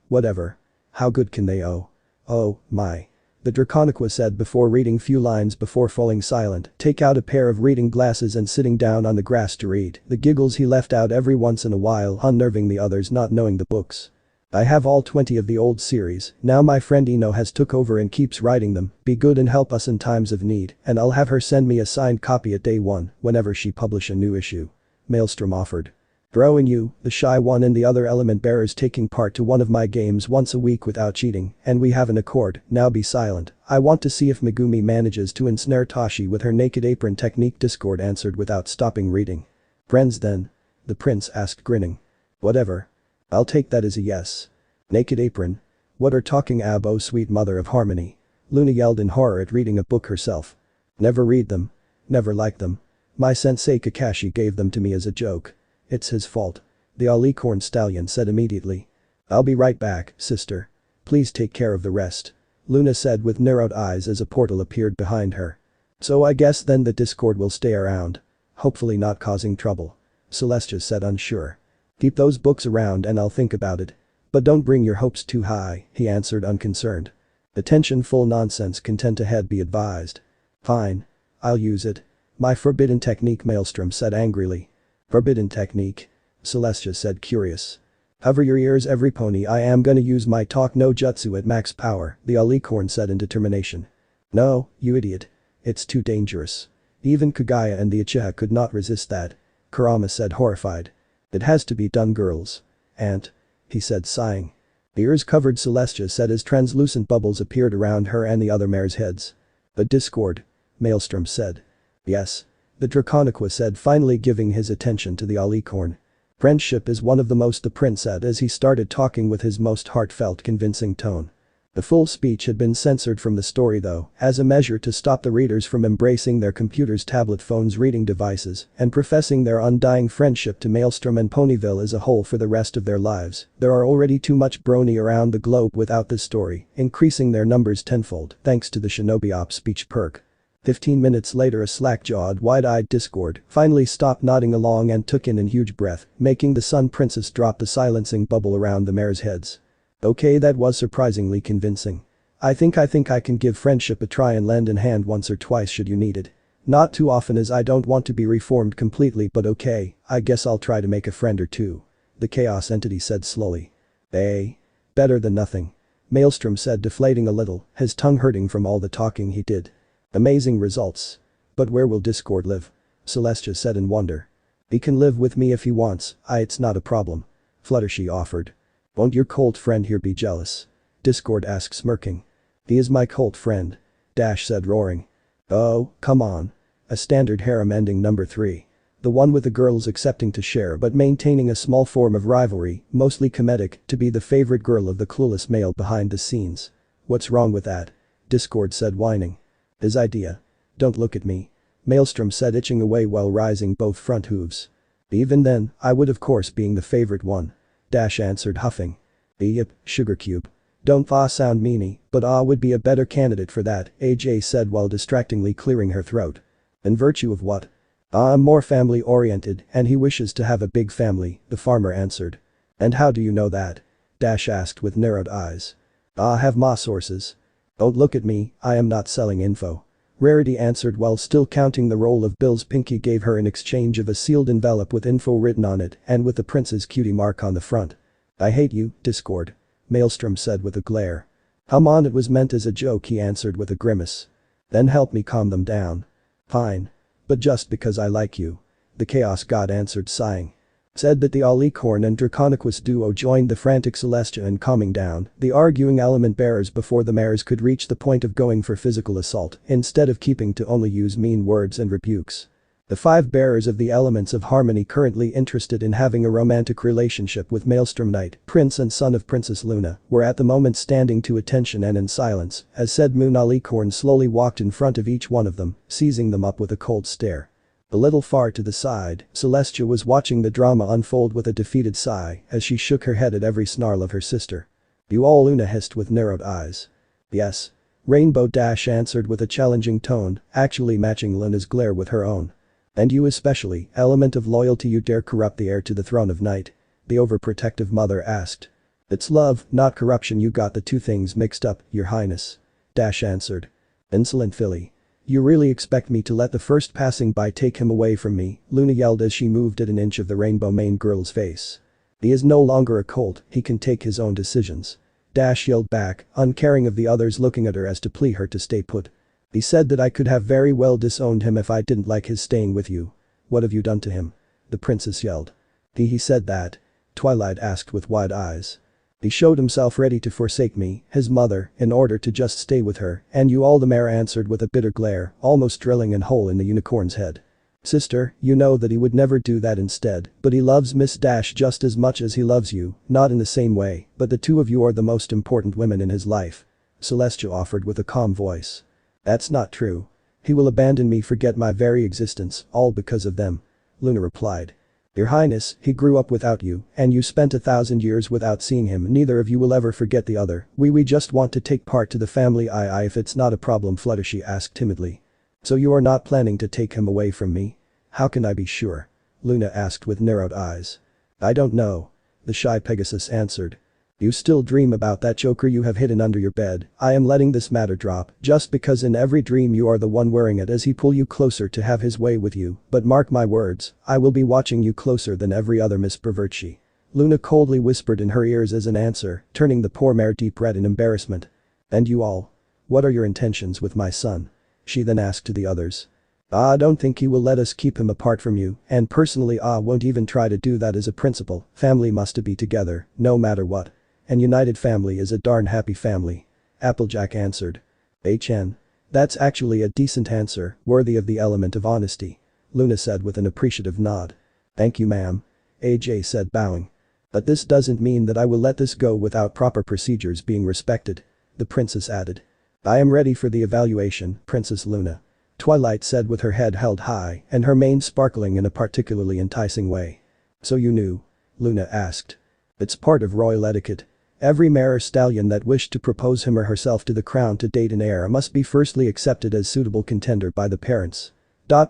Whatever. How good can they Oh, my. The Draconicus said before reading few lines before falling silent, take out a pair of reading glasses and sitting down on the grass to read, the giggles he left out every once in a while unnerving the others not knowing the books. I have all 20 of the old series, now my friend Ino has took over and keeps writing them, be good and help us in times of need, and I'll have her send me a signed copy at day 1, whenever she publish a new issue. Maelstrom offered. Bro and you, the shy one and the other element bearers taking part to one of my games once a week without cheating, and we have an accord, now be silent, I want to see if Megumi manages to ensnare Tashi with her naked apron technique, Discord answered without stopping reading. Friends then? The prince asked, grinning. Whatever. I'll take that as a yes. Naked apron? What are talking ab, oh sweet mother of harmony? Luna yelled in horror at reading a book herself. Never read them. Never liked them. My sensei Kakashi gave them to me as a joke. It's his fault. The alicorn stallion said immediately. I'll be right back, sister. Please take care of the rest. Luna said with narrowed eyes as a portal appeared behind her. So I guess then the Discord will stay around. Hopefully not causing trouble. Celestia said, unsure. Keep those books around and I'll think about it. But don't bring your hopes too high, he answered unconcerned. Attention-full nonsense content ahead, be advised. Fine. I'll use it. My forbidden technique, Maelstrom said angrily. Forbidden technique? Celestia said, curious. Cover your ears every pony, I am gonna use my talk-no-jutsu at max power, the alicorn said in determination. No, you idiot. It's too dangerous. Even Kagaya and the Uchiha could not resist that. Kurama said, horrified. It has to be done, girls. Aunt. He said, sighing. Ears-covered Celestia said as translucent bubbles appeared around her and the other mares' heads. A discord. Maelstrom said. Yes. The Draconiqua said, finally giving his attention to the alicorn. Friendship is one of the most, the prince said as he started talking with his most heartfelt, convincing tone. The full speech had been censored from the story though, as a measure to stop the readers from embracing their computers, tablet phones, reading devices, and professing their undying friendship to Maelstrom and Ponyville as a whole for the rest of their lives. There are already too much brony around the globe without this story, increasing their numbers tenfold thanks to the Shinobi Op speech perk. 15 minutes later, a slack-jawed, wide-eyed Discord finally stopped nodding along and took in a huge breath, making the Sun Princess drop the silencing bubble around the mares' heads. Okay, that was surprisingly convincing. I think I can give friendship a try and lend a hand once or twice should you need it. Not too often as I don't want to be reformed completely, but okay, I guess I'll try to make a friend or two. The chaos entity said slowly. Better than nothing. Maelstrom said, deflating a little, his tongue hurting from all the talking he did. Amazing results. But where will Discord live? Celestia said in wonder. He can live with me if he wants, it's not a problem. Fluttershy offered. Won't your cult friend here be jealous? Discord asked, smirking. He is my cult friend. Dash said, roaring. Oh, come on. A standard harem ending number 3. The one with the girls accepting to share but maintaining a small form of rivalry, mostly comedic, to be the favorite girl of the clueless male behind the scenes. What's wrong with that? Discord said, whining. His idea. Don't look at me. Maelstrom said, itching away while rising both front hooves. Even then, I would of course being the favorite one. Dash answered, huffing. Yep, sugar cube. Don't sound meany, but would be a better candidate for that, AJ said while distractingly clearing her throat. In virtue of what? I'm more family-oriented and he wishes to have a big family, the farmer answered. And how do you know that? Dash asked with narrowed eyes. I have my sources. Don't look at me, I am not selling info. Rarity answered while still counting the roll of bills Pinky gave her in exchange of a sealed envelope with info written on it and with the prince's cutie mark on the front. I hate you, Discord. Maelstrom said with a glare. Come on, it was meant as a joke, he answered with a grimace. Then help me calm them down. Fine. But just because I like you. The Chaos God answered, sighing. Said that the alicorn and Draconiquus duo joined the frantic Celestia in calming down the arguing element bearers before the mares could reach the point of going for physical assault instead of keeping to only use mean words and rebukes. The 5 bearers of the elements of harmony currently interested in having a romantic relationship with Maelstrom Knight, Prince and son of Princess Luna, were at the moment standing to attention and in silence as said moon alicorn slowly walked in front of each one of them, seizing them up with a cold stare. A little far to the side, Celestia was watching the drama unfold with a defeated sigh as she shook her head at every snarl of her sister. You all, Luna hissed with narrowed eyes. Yes. Rainbow Dash answered with a challenging tone, actually matching Luna's glare with her own. And you especially, element of loyalty, you dare corrupt the heir to the throne of Night? The overprotective mother asked. It's love, not corruption, you got the two things mixed up, your highness. Dash answered. Insolent filly. You really expect me to let the first passing by take him away from me? Luna yelled as she moved at an inch of the rainbow mane girl's face. He is no longer a colt, he can take his own decisions. Dash yelled back, uncaring of the others looking at her as to plea her to stay put. He said that I could have very well disowned him if I didn't like his staying with you. What have you done to him? The princess yelled. He said that? Twilight asked with wide eyes. He showed himself ready to forsake me, his mother, in order to just stay with her, and you all, the mare answered with a bitter glare, almost drilling a hole in the unicorn's head. Sister, you know that he would never do that instead, but he loves Miss Dash just as much as he loves you, not in the same way, but the two of you are the most important women in his life. Celestia offered with a calm voice. That's not true. He will abandon me, forget my very existence, all because of them. Luna replied. Your Highness, he grew up without you, and you spent 1,000 years without seeing him, neither of you will ever forget the other. We just want to take part to the family. If it's not a problem, Fluttershy asked timidly. So you are not planning to take him away from me? How can I be sure? Luna asked with narrowed eyes. I don't know. The shy Pegasus answered. You still dream about that joker you have hidden under your bed. I am letting this matter drop just because in every dream you are the one wearing it as he pull you closer to have his way with you, but mark my words, I will be watching you closer than every other Miss Pervertshy. Luna coldly whispered in her ears as an answer, turning the poor mare deep red in embarrassment. And you all? What are your intentions with my son? She then asked to the others. I don't think he will let us keep him apart from you, and personally I won't even try to do that as a principle. Family must be together, no matter what. And united family is a darn happy family. Applejack answered. HN. That's actually a decent answer, worthy of the element of honesty. Luna said with an appreciative nod. Thank you ma'am. AJ said bowing. But this doesn't mean that I will let this go without proper procedures being respected. The princess added. I am ready for the evaluation, Princess Luna. Twilight said with her head held high and her mane sparkling in a particularly enticing way. So you knew? Luna asked. It's part of royal etiquette. Every mare or stallion that wished to propose him or herself to the crown to date an heir must be firstly accepted as suitable contender by the parents.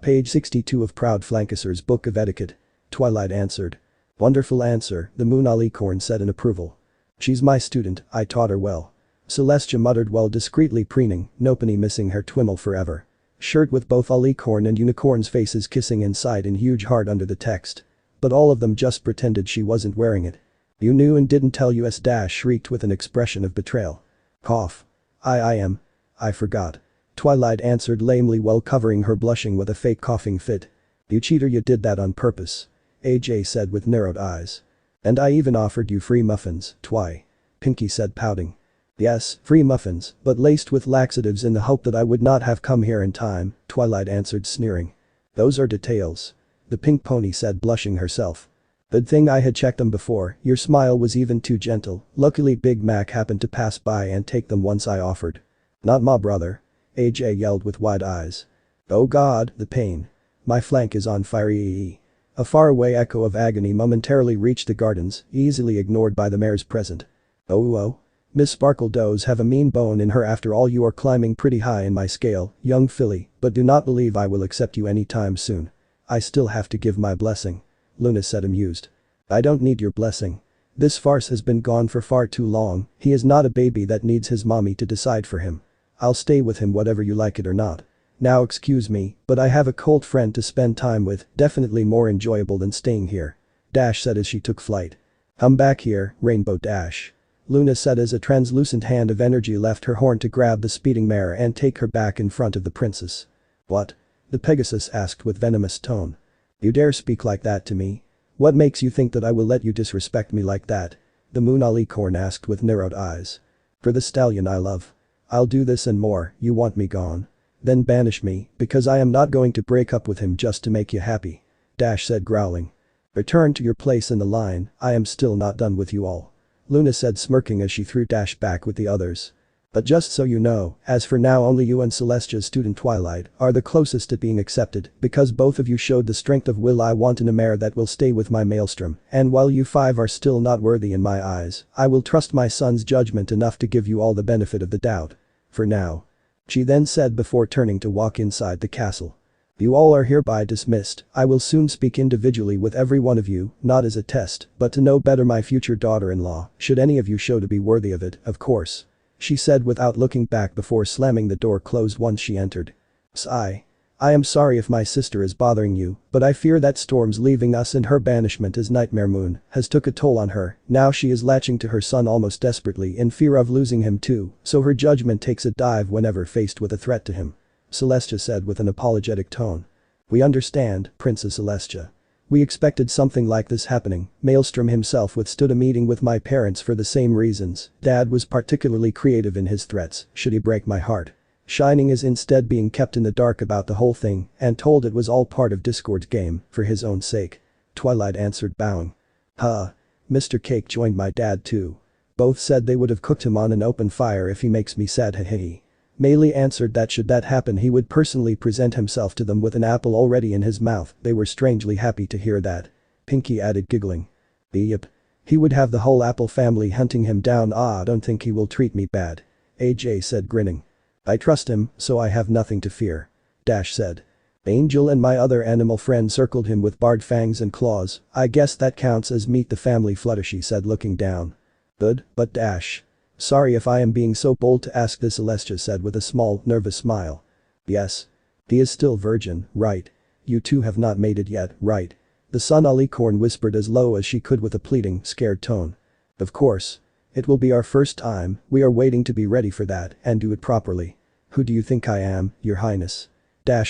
Page 62 of Proud Flankisser's Book of Etiquette. Twilight answered. Wonderful answer, the Moon Alicorn said in approval. She's my student, I taught her well. Celestia muttered while discreetly preening, Nopany missing her twimmel forever. Shirt with both Alicorn and Unicorn's faces kissing inside in huge heart under the text. But all of them just pretended she wasn't wearing it. You knew and didn't tell us shrieked with an expression of betrayal. Cough. I forgot. Twilight answered lamely while covering her blushing with a fake coughing fit. You cheater, you did that on purpose. AJ said with narrowed eyes. And I even offered you free muffins, Twi. Pinky said pouting. Yes, free muffins, but laced with laxatives in the hope that I would not have come here in time, Twilight answered sneering. Those are details. The pink pony said blushing herself. Good thing I had checked them before, your smile was even too gentle, luckily Big Mac happened to pass by and take them once I offered. Not my brother. AJ yelled with wide eyes. Oh god, the pain. My flank is on fire. A faraway echo of agony momentarily reached the gardens, easily ignored by the mares present. Oh. Miss Sparkle does have a mean bone in her after all. You are climbing pretty high in my scale, young filly, but do not believe I will accept you anytime soon. I still have to give my blessing. Luna said amused. I don't need your blessing. This farce has been gone for far too long, he is not a baby that needs his mommy to decide for him. I'll stay with him whether you like it or not. Now excuse me, but I have a cold friend to spend time with, definitely more enjoyable than staying here. Dash said as she took flight. Come back here, Rainbow Dash. Luna said as a translucent hand of energy left her horn to grab the speeding mare and take her back in front of the princess. What? The Pegasus asked with venomous tone. You dare speak like that to me? What makes you think that I will let you disrespect me like that? The Moon Alicorn asked with narrowed eyes. For the stallion I love. I'll do this and more, you want me gone? Then banish me, because I am not going to break up with him just to make you happy. Dash said growling. Return to your place in the line, I am still not done with you all. Luna said smirking as she threw Dash back with the others. But just so you know, as for now only you and Celestia's student Twilight are the closest to being accepted because both of you showed the strength of will I want in a mare that will stay with my Maelstrom, and while you five are still not worthy in my eyes, I will trust my son's judgment enough to give you all the benefit of the doubt. For now. She then said before turning to walk inside the castle. You all are hereby dismissed, I will soon speak individually with every one of you, not as a test, but to know better my future daughter-in-law, should any of you show to be worthy of it, of course. She said without looking back before slamming the door closed once she entered. Sigh. I am sorry if my sister is bothering you, but I fear that Storm's leaving us and her banishment as Nightmare Moon has took a toll on her, now she is latching to her son almost desperately in fear of losing him too, so her judgment takes a dive whenever faced with a threat to him. Celestia said with an apologetic tone. We understand, Princess Celestia. We expected something like this happening, Maelstrom himself withstood a meeting with my parents for the same reasons, Dad was particularly creative in his threats, should he break my heart. Shining is instead being kept in the dark about the whole thing and told it was all part of Discord's game, for his own sake. Twilight answered bowing. Mr. Cake joined my dad too. Both said they would have cooked him on an open fire if he makes me sad hehe. Meili answered that should that happen he would personally present himself to them with an apple already in his mouth, they were strangely happy to hear that. Pinky added giggling. Yep. He would have the whole Apple family hunting him down. I don't think he will treat me bad. AJ said grinning. I trust him, so I have nothing to fear. Dash said. Angel and my other animal friend circled him with barred fangs and claws, I guess that counts as meet the family Fluttershy said looking down. Good, but Dash. Sorry if I am being so bold to ask this, Celestia said with a small, nervous smile. Yes. He is still virgin, right? You two have not made it yet, right? The Sun Alicorn whispered as low as she could with a pleading, scared tone. Of course. It will be our first time, we are waiting to be ready for that and do it properly. Who do you think I am, your highness?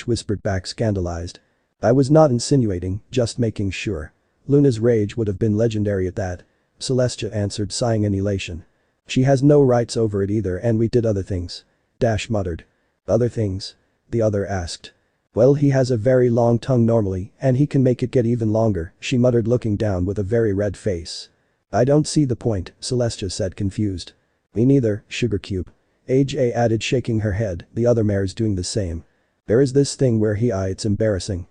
whispered back scandalized. I was not insinuating, just making sure. Luna's rage would have been legendary at that. Celestia answered, sighing in elation. She has no rights over it either, and we did other things. Muttered. Other things? The other asked. Well, he has a very long tongue normally, and he can make it get even longer, she muttered, looking down with a very red face. I don't see the point, Celestia said, confused. Me neither, Sugar Cube. AJ added, shaking her head, the other mare's doing the same. There is this thing where it's embarrassing.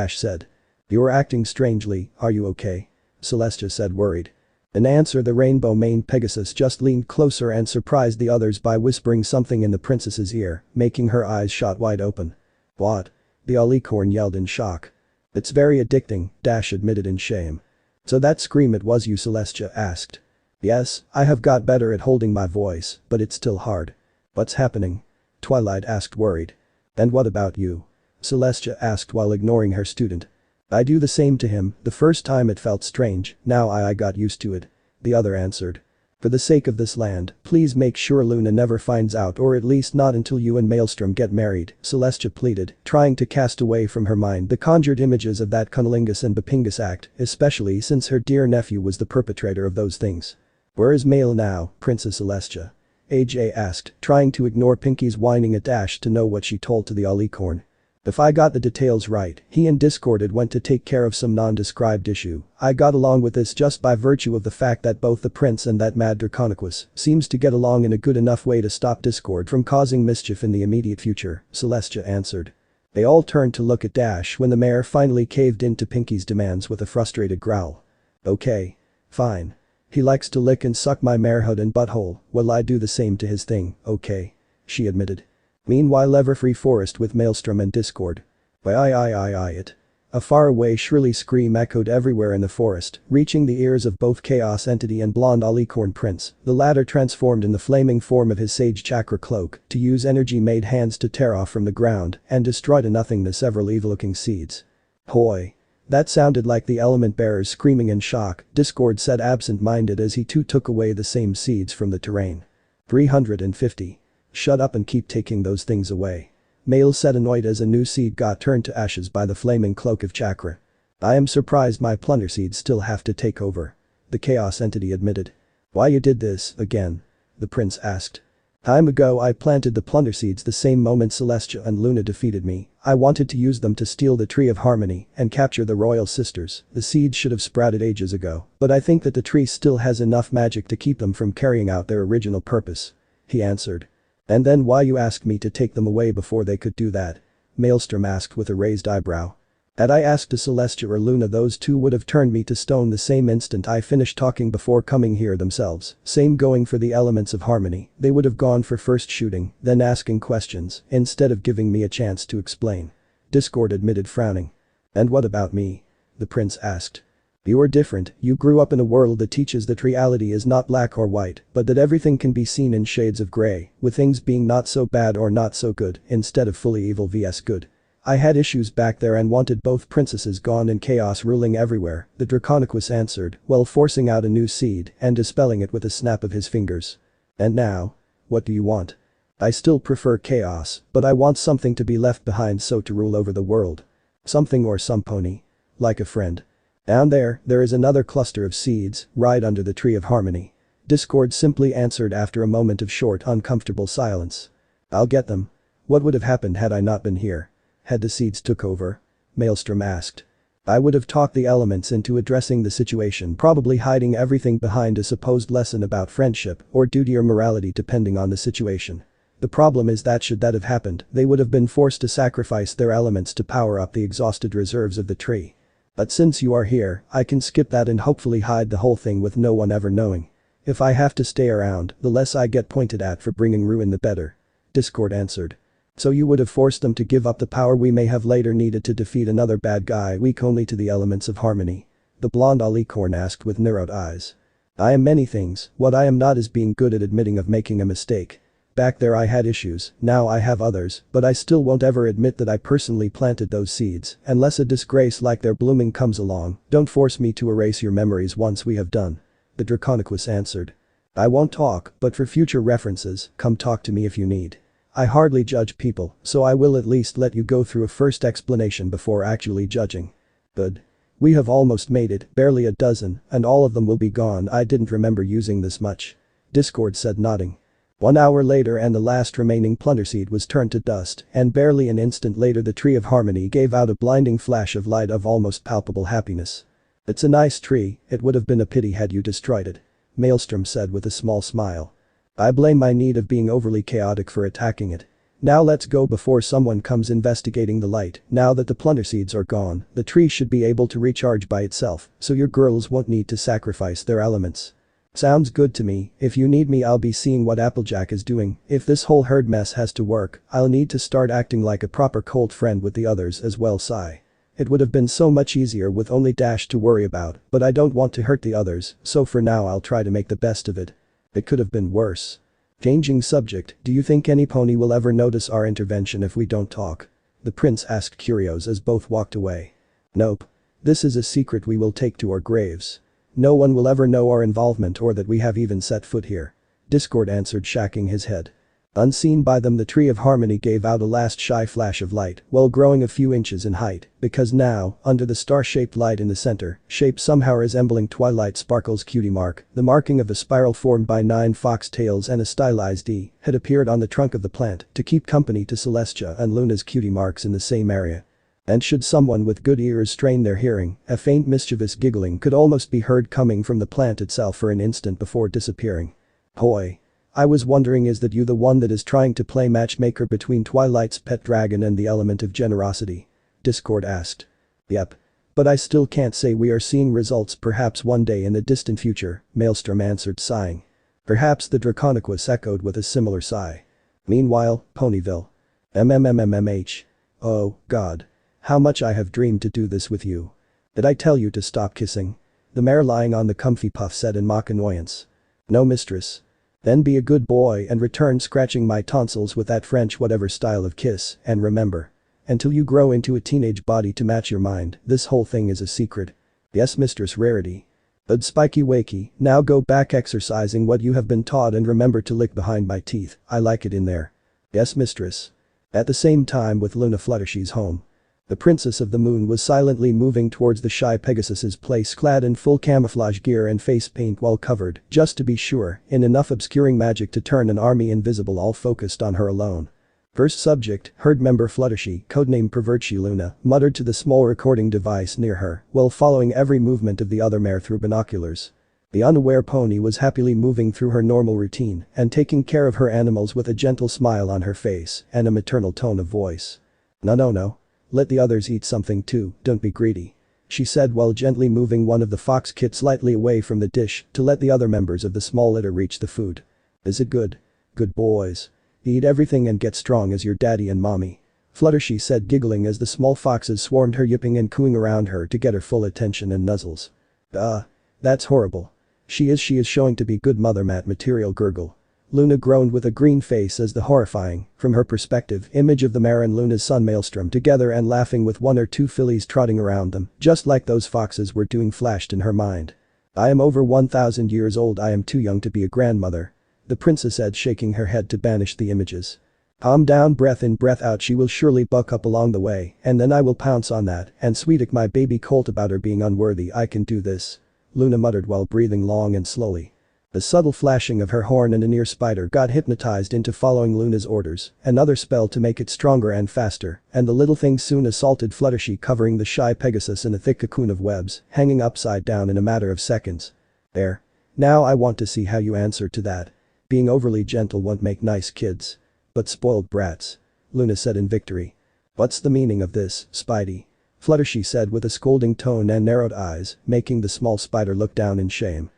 Said. You are acting strangely, are you okay? Celestia said, worried. In answer, the rainbow-maned Pegasus just leaned closer and surprised the others by whispering something in the princess's ear, making her eyes shot wide open. What? The alicorn yelled in shock. It's very addicting, admitted in shame. So that scream, it was you? Celestia asked. Yes, I have got better at holding my voice, but it's still hard. What's happening? Twilight asked, worried. And what about you? Celestia asked while ignoring her student. I do the same to him, the first time it felt strange, now I got used to it. The other answered. For the sake of this land, please make sure Luna never finds out, or at least not until you and Maelstrom get married, Celestia pleaded, trying to cast away from her mind the conjured images of that cunnilingus and Bapingus act, especially since her dear nephew was the perpetrator of those things. Where is Mael now, Princess Celestia? AJ asked, trying to ignore Pinky's whining at to know what she told to the alicorn. If I got the details right, he and Discord had went to take care of some non-described issue. I got along with this just by virtue of the fact that both the prince and that mad Draconicus seems to get along in a good enough way to stop Discord from causing mischief in the immediate future, Celestia answered. They all turned to look at when the mayor finally caved into Pinky's demands with a frustrated growl. Okay. Fine. He likes to lick and suck my marehood and butthole, well I do the same to his thing, okay? She admitted. Meanwhile, Everfree Forest with Maelstrom and Discord. It. A faraway shrilly scream echoed everywhere in the forest, reaching the ears of both Chaos Entity and Blonde Alicorn Prince, the latter transformed in the flaming form of his Sage Chakra cloak to use energy-made hands to tear off from the ground and destroy to nothingness several evil-looking seeds. Hoi. That sounded like the element bearers screaming in shock, Discord said, absent-minded as he too took away the same seeds from the terrain. 350. Shut up and keep taking those things away. Mael said, annoyed as a new seed got turned to ashes by the flaming cloak of chakra. I am surprised my plunder seeds still have to take over. The Chaos Entity admitted. Why you did this, again? The prince asked. Time ago I planted the plunder seeds the same moment Celestia and Luna defeated me. I wanted to use them to steal the Tree of Harmony and capture the royal sisters. The seeds should have sprouted ages ago, but I think that the tree still has enough magic to keep them from carrying out their original purpose. He answered. And then why you asked me to take them away before they could do that? Maelstrom asked with a raised eyebrow. Had I asked to Celestia or Luna, those two would have turned me to stone the same instant I finished talking before coming here themselves. Same going for the elements of harmony, they would have gone for first shooting, then asking questions, instead of giving me a chance to explain. Discord admitted, frowning. And what about me? The prince asked. You are different, you grew up in a world that teaches that reality is not black or white, but that everything can be seen in shades of gray, with things being not so bad or not so good, instead of fully evil vs good. I had issues back there and wanted both princesses gone and chaos ruling everywhere, the Draconicus answered, while forcing out a new seed and dispelling it with a snap of his fingers. And now? What do you want? I still prefer chaos, but I want something to be left behind, so to rule over the world. Something or some pony. Like a friend. Down there is another cluster of seeds, right under the Tree of Harmony. Discord simply answered after a moment of short, uncomfortable silence. I'll get them. What would have happened had I not been here? Had the seeds took over? Maelstrom asked. I would have talked the elements into addressing the situation, probably hiding everything behind a supposed lesson about friendship or duty or morality depending on the situation. The problem is that should that have happened, they would have been forced to sacrifice their elements to power up the exhausted reserves of the tree. But since you are here, I can skip that and hopefully hide the whole thing with no one ever knowing. If I have to stay around, the less I get pointed at for bringing ruin the better. Discord answered. So you would have forced them to give up the power we may have later needed to defeat another bad guy weak only to the elements of harmony? The blonde alicorn asked with narrowed eyes. I am many things, what I am not is being good at admitting of making a mistake. Back there I had issues, now I have others, but I still won't ever admit that I personally planted those seeds, unless a disgrace like their blooming comes along. Don't force me to erase your memories once we have done. The Draconicus answered. I won't talk, but for future references, come talk to me if you need. I hardly judge people, so I will at least let you go through a first explanation before actually judging. Good. We have almost made it, barely a dozen, and all of them will be gone. I didn't remember using this much. Discord said, nodding. 1 hour later and the last remaining plunder seed was turned to dust, and barely an instant later the tree of harmony gave out a blinding flash of light of almost palpable happiness. It's a nice tree, it would have been a pity had you destroyed it. Maelstrom said with a small smile. I blame my need of being overly chaotic for attacking it. Now let's go before someone comes investigating the light. Now that the plunder seeds are gone, the tree should be able to recharge by itself, so your girls won't need to sacrifice their elements. Sounds good to me. If you need me, I'll be seeing what Applejack is doing. If this whole herd mess has to work, I'll need to start acting like a proper cold friend with the others as well. Sigh. It would have been so much easier with only Dash to worry about, but I don't want to hurt the others, so for now I'll try to make the best of it. It could have been worse. Changing subject, do you think any pony will ever notice our intervention if we don't talk? The prince asked curious as both walked away. Nope. This is a secret we will take to our graves. No one will ever know our involvement or that we have even set foot here. Discord answered, shaking his head. Unseen by them, the tree of harmony gave out a last shy flash of light while growing a few inches in height, because now, under the star-shaped light in the center, shaped somehow resembling Twilight Sparkle's cutie mark, the marking of a spiral formed by 9 fox tails and a stylized E, had appeared on the trunk of the plant to keep company to Celestia and Luna's cutie marks in the same area. And should someone with good ears strain their hearing, a faint mischievous giggling could almost be heard coming from the plant itself for an instant before disappearing. Hoi. I was wondering, is that you the one that is trying to play matchmaker between Twilight's pet dragon and the element of generosity? Discord asked. Yep. But I still can't say we are seeing results. Perhaps one day in the distant future, Maelstrom answered, sighing. Perhaps, the Draconiquus echoed with a similar sigh. Meanwhile, Ponyville. MMMMMH. Oh, God. How much I have dreamed to do this with you. Did I tell you to stop kissing? The mare lying on the comfy puff said in mock annoyance. No, mistress. Then be a good boy and return scratching my tonsils with that French whatever style of kiss, and remember. Until you grow into a teenage body to match your mind, this whole thing is a secret. Yes, Mistress Rarity. But spiky wakey, now go back exercising what you have been taught and remember to lick behind my teeth, I like it in there. Yes, mistress. At the same time with Luna Fluttershy's home. The Princess of the Moon was silently moving towards the shy Pegasus's place, clad in full camouflage gear and face paint while covered, just to be sure, in enough obscuring magic to turn an army invisible, all focused on her alone. First subject, herd member Fluttershy, codename Pervertshy Luna, muttered to the small recording device near her while following every movement of the other mare through binoculars. The unaware pony was happily moving through her normal routine and taking care of her animals with a gentle smile on her face and a maternal tone of voice. No. Let the others eat something too, don't be greedy. She said while gently moving one of the fox kits slightly away from the dish to let the other members of the small litter reach the food. Is it good? Good boys. Eat everything and get strong as your daddy and mommy. Fluttershy said, giggling as the small foxes swarmed her, yipping and cooing around her to get her full attention and nuzzles. That's horrible. She is showing to be good mother. Material gurgle. Luna groaned with a green face as the horrifying, from her perspective, image of the mare and Luna's son Maelstrom together and laughing with 1 or 2 fillies trotting around them, just like those foxes were doing, flashed in her mind. I am over 1,000 years old, I am too young to be a grandmother. The princess said, shaking her head to banish the images. Calm down, breath in breath out, she will surely buck up along the way, and then I will pounce on that and sweetek my baby colt about her being unworthy. I can do this. Luna muttered while breathing long and slowly. The subtle flashing of her horn and a near spider got hypnotized into following Luna's orders, another spell to make it stronger and faster, and the little thing soon assaulted Fluttershy, covering the shy Pegasus in a thick cocoon of webs, hanging upside down in a matter of seconds. There. Now I want to see how you answer to that. Being overly gentle won't make nice kids. But spoiled brats. Luna said in victory. What's the meaning of this, Spidey? Fluttershy said with a scolding tone and narrowed eyes, making the small spider look down in shame.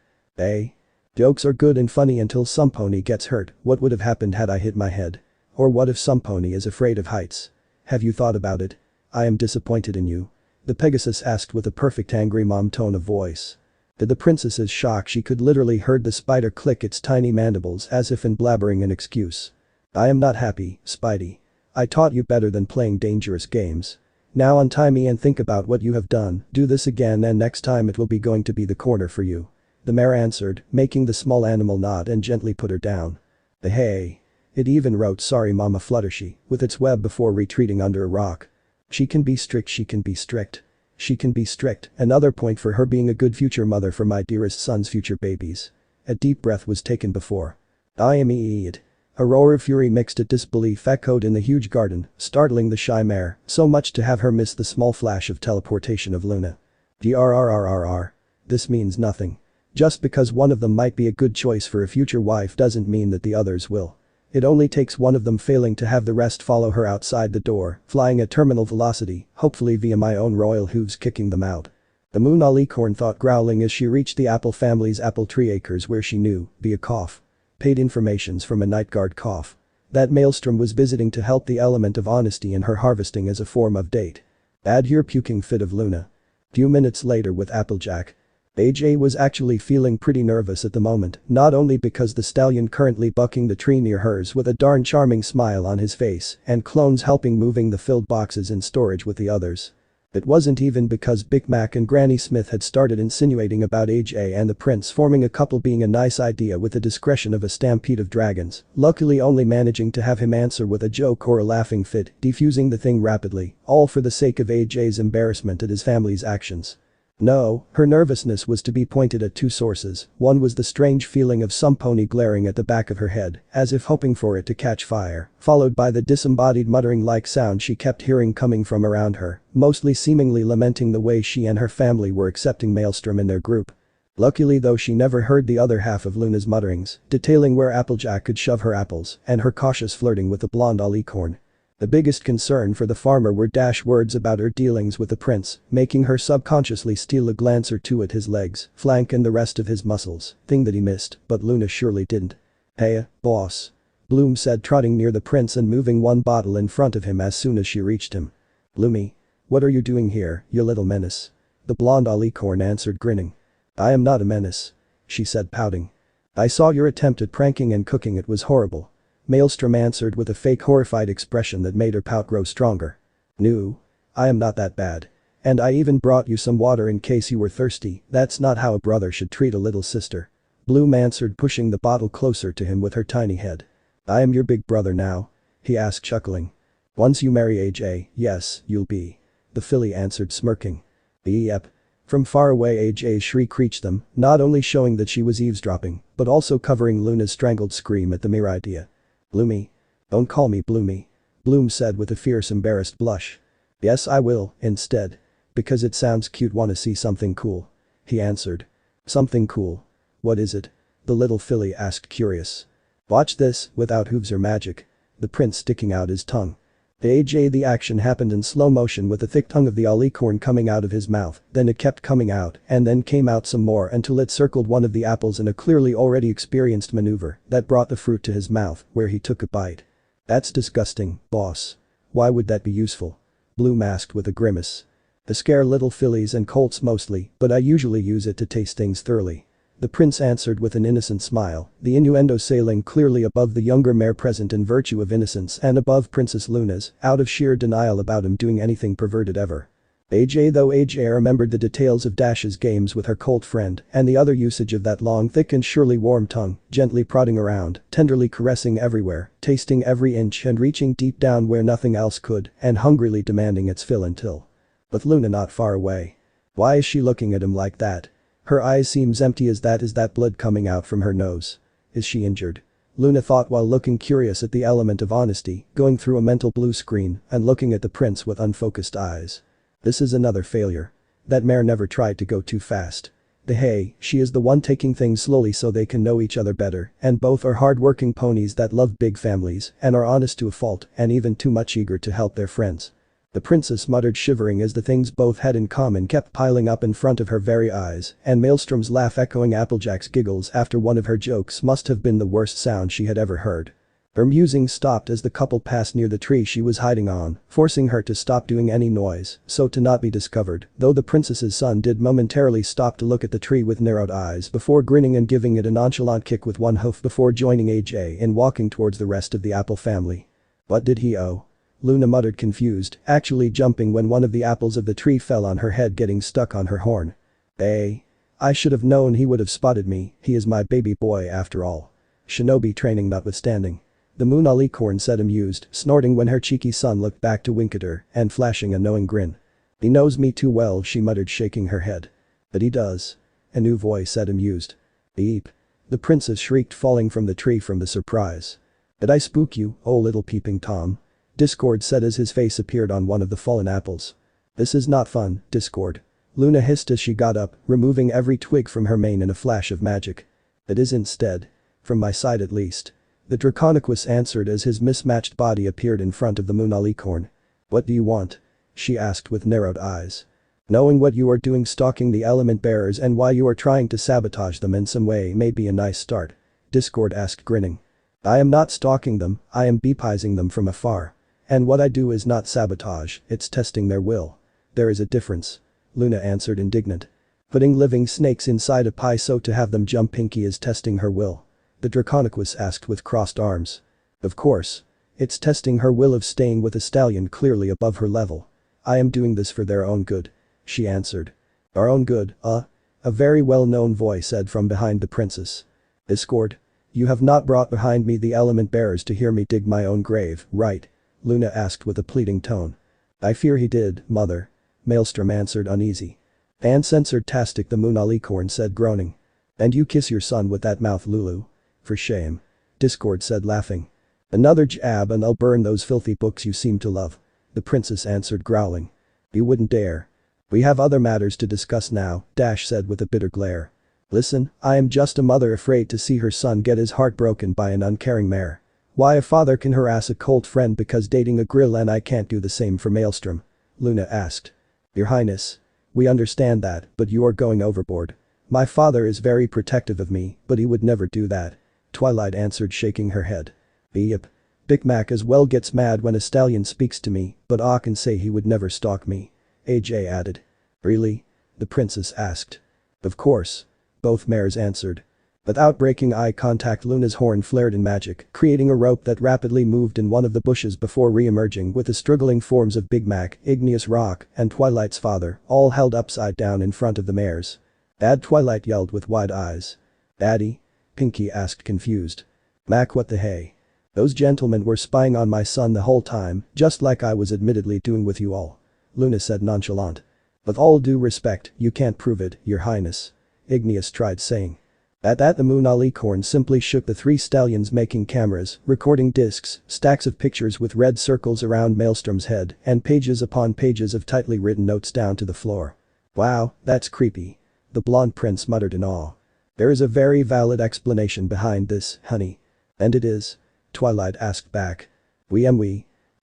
Jokes are good and funny until some pony gets hurt. What would have happened had I hit my head? Or what if some pony is afraid of heights? Have you thought about it? I am disappointed in you. The Pegasus asked with a perfect angry mom tone of voice. To the princess's shock, she could literally heard the spider click its tiny mandibles as if in blabbering an excuse. I am not happy, Spidey. I taught you better than playing dangerous games. Now untie me and think about what you have done. Do this again and next time it will be going to be the corner for you. The mare answered, making the small animal nod and gently put her down. Hey. It even wrote "Sorry Mama Fluttershy" with its web before retreating under a rock. She can be strict, she can be strict. She can be strict, another point for her being a good future mother for my dearest son's future babies. A deep breath was taken before. I am it. A roar of fury mixed at disbelief echoed in the huge garden, startling the shy mare, so much to have her miss the small flash of teleportation of Luna. DRRRRR. This means nothing. Just because one of them might be a good choice for a future wife doesn't mean that the others will. It only takes one of them failing to have the rest follow her outside the door, flying at terminal velocity, hopefully via my own royal hooves kicking them out. The moon alicorn thought, growling as she reached the apple family's apple tree acres where she knew, via cough. Paid informations from a night guard cough. That Maelstrom was visiting to help the element of honesty in her harvesting as a form of date. Add here puking fit of Luna. Few minutes later with Applejack. AJ was actually feeling pretty nervous at the moment, not only because the stallion currently bucking the tree near hers with a darn charming smile on his face and clones helping moving the filled boxes in storage with the others. It wasn't even because Big Mac and Granny Smith had started insinuating about AJ and the prince forming a couple being a nice idea with the discretion of a stampede of dragons, luckily only managing to have him answer with a joke or a laughing fit, defusing the thing rapidly, all for the sake of AJ's embarrassment at his family's actions. No, her nervousness was to be pointed at two sources. One was the strange feeling of some pony glaring at the back of her head, as if hoping for it to catch fire, followed by the disembodied muttering-like sound she kept hearing coming from around her, mostly seemingly lamenting the way she and her family were accepting Maelstrom in their group. Luckily though, she never heard the other half of Luna's mutterings, detailing where Applejack could shove her apples, and her cautious flirting with the blonde alicorn. The biggest concern for the farmer were dash words about her dealings with the prince, making her subconsciously steal a glance or two at his legs, flank and the rest of his muscles, thing that he missed, but Luna surely didn't. Hey, boss. Bloom said, trotting near the prince and moving one bottle in front of him as soon as she reached him. Bloomy. What are you doing here, you little menace? The blonde alicorn answered, grinning. I am not a menace. She said, pouting. I saw your attempt at pranking and cooking, it was horrible. Maelstrom answered with a fake horrified expression that made her pout grow stronger. No. I am not that bad. And I even brought you some water in case you were thirsty. That's not how a brother should treat a little sister. Bloom answered, pushing the bottle closer to him with her tiny head. I am your big brother now? He asked, chuckling. Once you marry AJ, yes, you'll be. The filly answered, smirking. Yep. From far away AJ's shriek reached them, not only showing that she was eavesdropping, but also covering Luna's strangled scream at the mere idea. Bloomy. Don't call me Bloomy. Bloom said with a fierce embarrassed blush. Yes I will, instead. Because it sounds cute. Wanna see something cool? He answered. Something cool? What is it? The little filly asked, curious. Watch this, without hooves or magic. The prince sticking out his tongue. The action happened in slow motion with the thick tongue of the alicorn coming out of his mouth, then it kept coming out and then came out some more until it circled one of the apples in a clearly already experienced maneuver that brought the fruit to his mouth, where he took a bite. That's disgusting, boss. Why would that be useful? Bloom asked with a grimace. To scare little fillies and colts mostly, but I usually use it to taste things thoroughly. The prince answered with an innocent smile, the innuendo sailing clearly above the younger mare present in virtue of innocence and above Princess Luna's, out of sheer denial about him doing anything perverted ever. AJ remembered the details of Dash's games with her colt friend and the other usage of that long, thick and surely warm tongue, gently prodding around, tenderly caressing everywhere, tasting every inch and reaching deep down where nothing else could, and hungrily demanding its fill until. With Luna not far away. Why is she looking at him like that? Her eyes seems empty as that. Is that blood coming out from her nose? Is she injured? Luna thought while looking curious at the element of honesty, going through a mental blue screen and looking at the prince with unfocused eyes. This is another failure. That mare never tried to go too fast. Hey, she is the one taking things slowly so they can know each other better, and both are hard-working ponies that love big families and are honest to a fault and even too much eager to help their friends. The princess muttered, shivering as the things both had in common kept piling up in front of her very eyes, and Maelstrom's laugh echoing Applejack's giggles after one of her jokes must have been the worst sound she had ever heard. Her musings stopped as the couple passed near the tree she was hiding on, forcing her to stop doing any noise so to not be discovered, though the princess's son did momentarily stop to look at the tree with narrowed eyes before grinning and giving it a nonchalant kick with one hoof before joining AJ in walking towards the rest of the apple family. What did he owe? Luna muttered, confused, actually jumping when one of the apples of the tree fell on her head, getting stuck on her horn. I should have known he would have spotted me, he is my baby boy after all. Shinobi training notwithstanding. The moon alicorn said amused, snorting when her cheeky son looked back to wink at her and flashing a knowing grin. He knows me too well, she muttered, shaking her head. But he does. A new voice said amused. Beep. The princess shrieked, falling from the tree from the surprise. Did I spook you, oh little peeping Tom? Discord said as his face appeared on one of the fallen apples. This is not fun, Discord. Luna hissed as she got up, removing every twig from her mane in a flash of magic. It is instead. From my side at least. The Draconicus answered as his mismatched body appeared in front of the moon alicorn. What do you want? She asked with narrowed eyes. Knowing what you are doing, stalking the element bearers, and why you are trying to sabotage them in some way may be a nice start. Discord asked, grinning. I am not stalking them, I am beepizing them from afar. And what I do is not sabotage, it's testing their will. There is a difference. Luna answered, indignant. Putting living snakes inside a pie so to have them jump pinky is testing her will. The Draconicus asked with crossed arms. Of course. It's testing her will of staying with a stallion clearly above her level. I am doing this for their own good. She answered. Our own good, A very well-known voice said from behind the princess. Discord. You have not brought behind me the element bearers to hear me dig my own grave, right? Luna asked with a pleading tone. I fear he did, mother. Maelstrom answered, uneasy. Uncensored tastic, the moon alicorn said, groaning. And you kiss your son with that mouth, Lulu? For shame. Discord said, laughing. Another jab and I'll burn those filthy books you seem to love. The princess answered, growling. You wouldn't dare. We have other matters to discuss now, Dash said with a bitter glare. Listen, I am just a mother afraid to see her son get his heart broken by an uncaring mare. Why a father can harass a cold friend because dating a grill and I can't do the same for Maelstrom? Luna asked. Your Highness. We understand that, but you are going overboard. My father is very protective of me, but he would never do that. Twilight answered, shaking her head. Yep. Big Mac as well gets mad when a stallion speaks to me, but I can say he would never stalk me. AJ added. Really? The princess asked. Of course. Both mares answered. Without breaking eye contact, Luna's horn flared in magic, creating a rope that rapidly moved in one of the bushes before re-emerging with the struggling forms of Big Mac, Igneous Rock, and Twilight's father, all held upside down in front of the mares. Dad, Twilight yelled with wide eyes. Daddy? Pinky asked, confused. Mac, what the hey? Those gentlemen were spying on my son the whole time, just like I was admittedly doing with you all. Luna said, nonchalant. With all due respect, you can't prove it, Your Highness. Igneous tried saying. At that, the moon alicorn simply shook the three stallions, making cameras, recording discs, stacks of pictures with red circles around Maelstrom's head, and pages upon pages of tightly written notes down to the floor. Wow, that's creepy. The blonde prince muttered in awe. There is a very valid explanation behind this, honey. And it is? Twilight asked back. We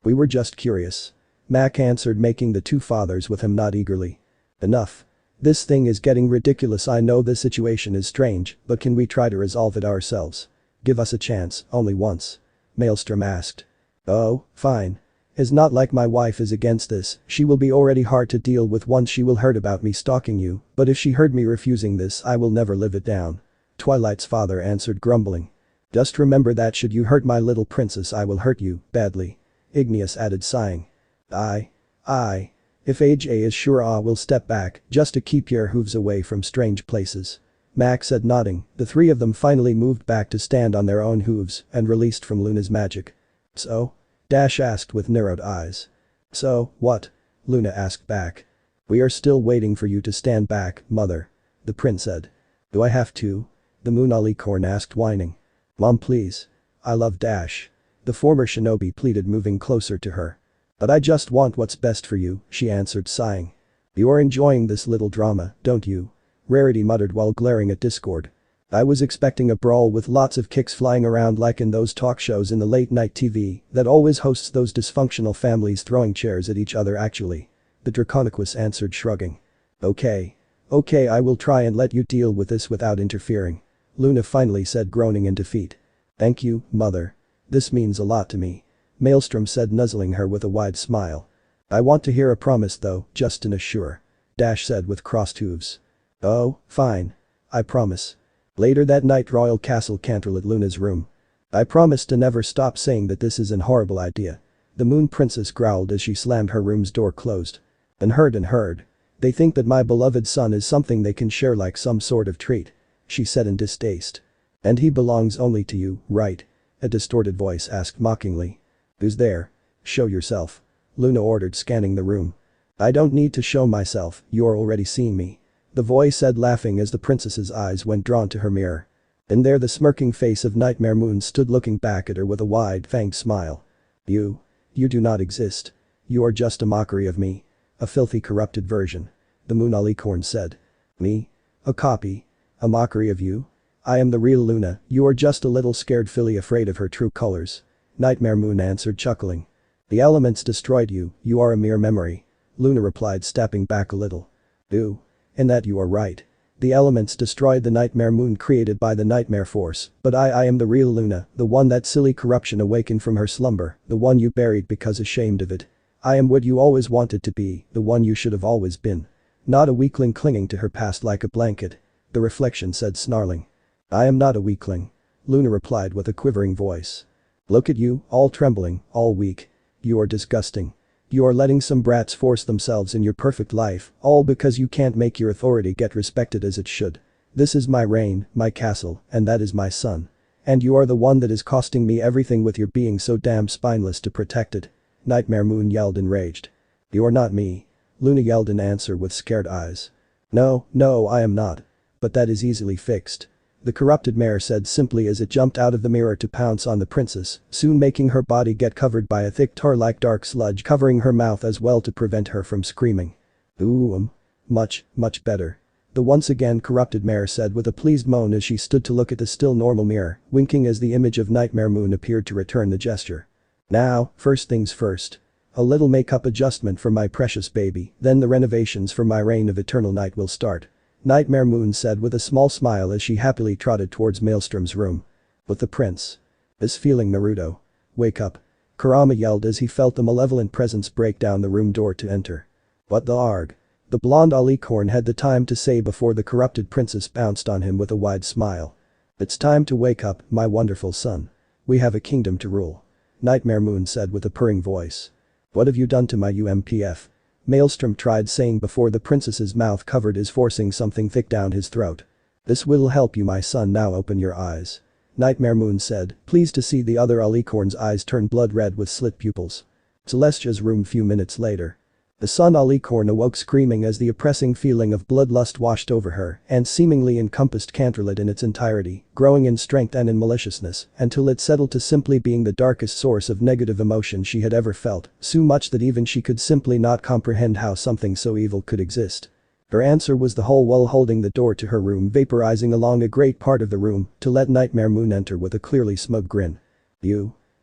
were just curious. Mac answered, making the two fathers with him nod eagerly. Enough. This thing is getting ridiculous. I know this situation is strange, but can we try to resolve it ourselves? Give us a chance, only once. Maelstrom asked. Oh, fine. It's not like my wife is against this, she will be already hard to deal with once she will heard about me stalking you, but if she heard me refusing this I will never live it down. Twilight's father answered, grumbling. Just remember that should you hurt my little princess I will hurt you, badly. Igneous added, sighing. Aye. If AJ is sure I will step back, just to keep your hooves away from strange places. Mac said, nodding. The three of them finally moved back to stand on their own hooves and released from Luna's magic. So? Dash asked with narrowed eyes. So, what? Luna asked back. We are still waiting for you to stand back, mother. The prince said. Do I have to? The moon alicorn asked, whining. Mom, please. I love Dash. The former shinobi pleaded, moving closer to her. But I just want what's best for you, she answered, sighing. You are enjoying this little drama, don't you? Rarity muttered while glaring at Discord. I was expecting a brawl with lots of kicks flying around like in those talk shows in the late night TV that always hosts those dysfunctional families throwing chairs at each other actually. The Draconicus answered, shrugging. Okay, I will try and let you deal with this without interfering. Luna finally said, groaning in defeat. Thank you, mother. This means a lot to me. Maelstrom said, nuzzling her with a wide smile. I want to hear a promise though, just to assure. Dash said with crossed hooves. Oh, fine. I promise. Later that night, Royal Castle Cantrell at Luna's room. I promise to never stop saying that this is an horrible idea. The Moon Princess growled as she slammed her room's door closed. Unheard. They think that my beloved son is something they can share like some sort of treat. She said in distaste. And he belongs only to you, right? A distorted voice asked mockingly. "Who's there? Show yourself." Luna ordered, scanning the room. "I don't need to show myself, you're already seeing me." The voice said, laughing as the princess's eyes went drawn to her mirror. And there the smirking face of Nightmare Moon stood looking back at her with a wide-fanged smile. You do not exist. You are just a mockery of me. A filthy corrupted version." The Moon Alicorn said. "Me? A copy? A mockery of you? I am the real Luna, you are just a little scared filly afraid of her true colors." Nightmare Moon answered, chuckling. "The elements destroyed you, you are a mere memory." Luna replied, stepping back a little. In that you are right. The elements destroyed the Nightmare Moon created by the Nightmare Force, but I am the real Luna, the one that silly corruption awakened from her slumber, the one you buried because ashamed of it. I am what you always wanted to be, the one you should have always been. Not a weakling clinging to her past like a blanket." The reflection said, snarling. "I am not a weakling." Luna replied with a quivering voice. "Look at you, all trembling, all weak. You are disgusting. You are letting some brats force themselves in your perfect life, all because you can't make your authority get respected as it should. This is my reign, my castle, and that is my son. And you are the one that is costing me everything with your being so damn spineless to protect it." Nightmare Moon yelled, enraged. "You are not me." Luna yelled in answer with scared eyes. No, I am not. But that is easily fixed." The corrupted mare said simply as it jumped out of the mirror to pounce on the princess, soon making her body get covered by a thick tar-like dark sludge covering her mouth as well to prevent her from screaming. Much better." The once again corrupted mare said with a pleased moan as she stood to look at the still normal mirror, winking as the image of Nightmare Moon appeared to return the gesture. "Now, first things first. A little makeup adjustment for my precious baby, then the renovations for my reign of eternal night will start." Nightmare Moon said with a small smile as she happily trotted towards Maelstrom's room. "But the prince is feeling Naruto. Wake up." Kurama yelled as he felt the malevolent presence break down the room door to enter. "What the arg?" The blonde alicorn had the time to say before the corrupted princess bounced on him with a wide smile. "It's time to wake up, my wonderful son. We have a kingdom to rule." Nightmare Moon said with a purring voice. "What have you done to my UMPF?" Maelstrom tried saying before the princess's mouth covered his, forcing something thick down his throat. "This will help you, my son, now open your eyes." Nightmare Moon said, pleased to see the other alicorn's eyes turn blood red with slit pupils. Celestia's room few minutes later. The Sun alicorn awoke screaming as the oppressing feeling of bloodlust washed over her and seemingly encompassed Canterlit in its entirety, growing in strength and in maliciousness until it settled to simply being the darkest source of negative emotion she had ever felt, so much that even she could simply not comprehend how something so evil could exist. Her answer was the hole while holding the door to her room vaporizing along a great part of the room to let Nightmare Moon enter with a clearly smug grin.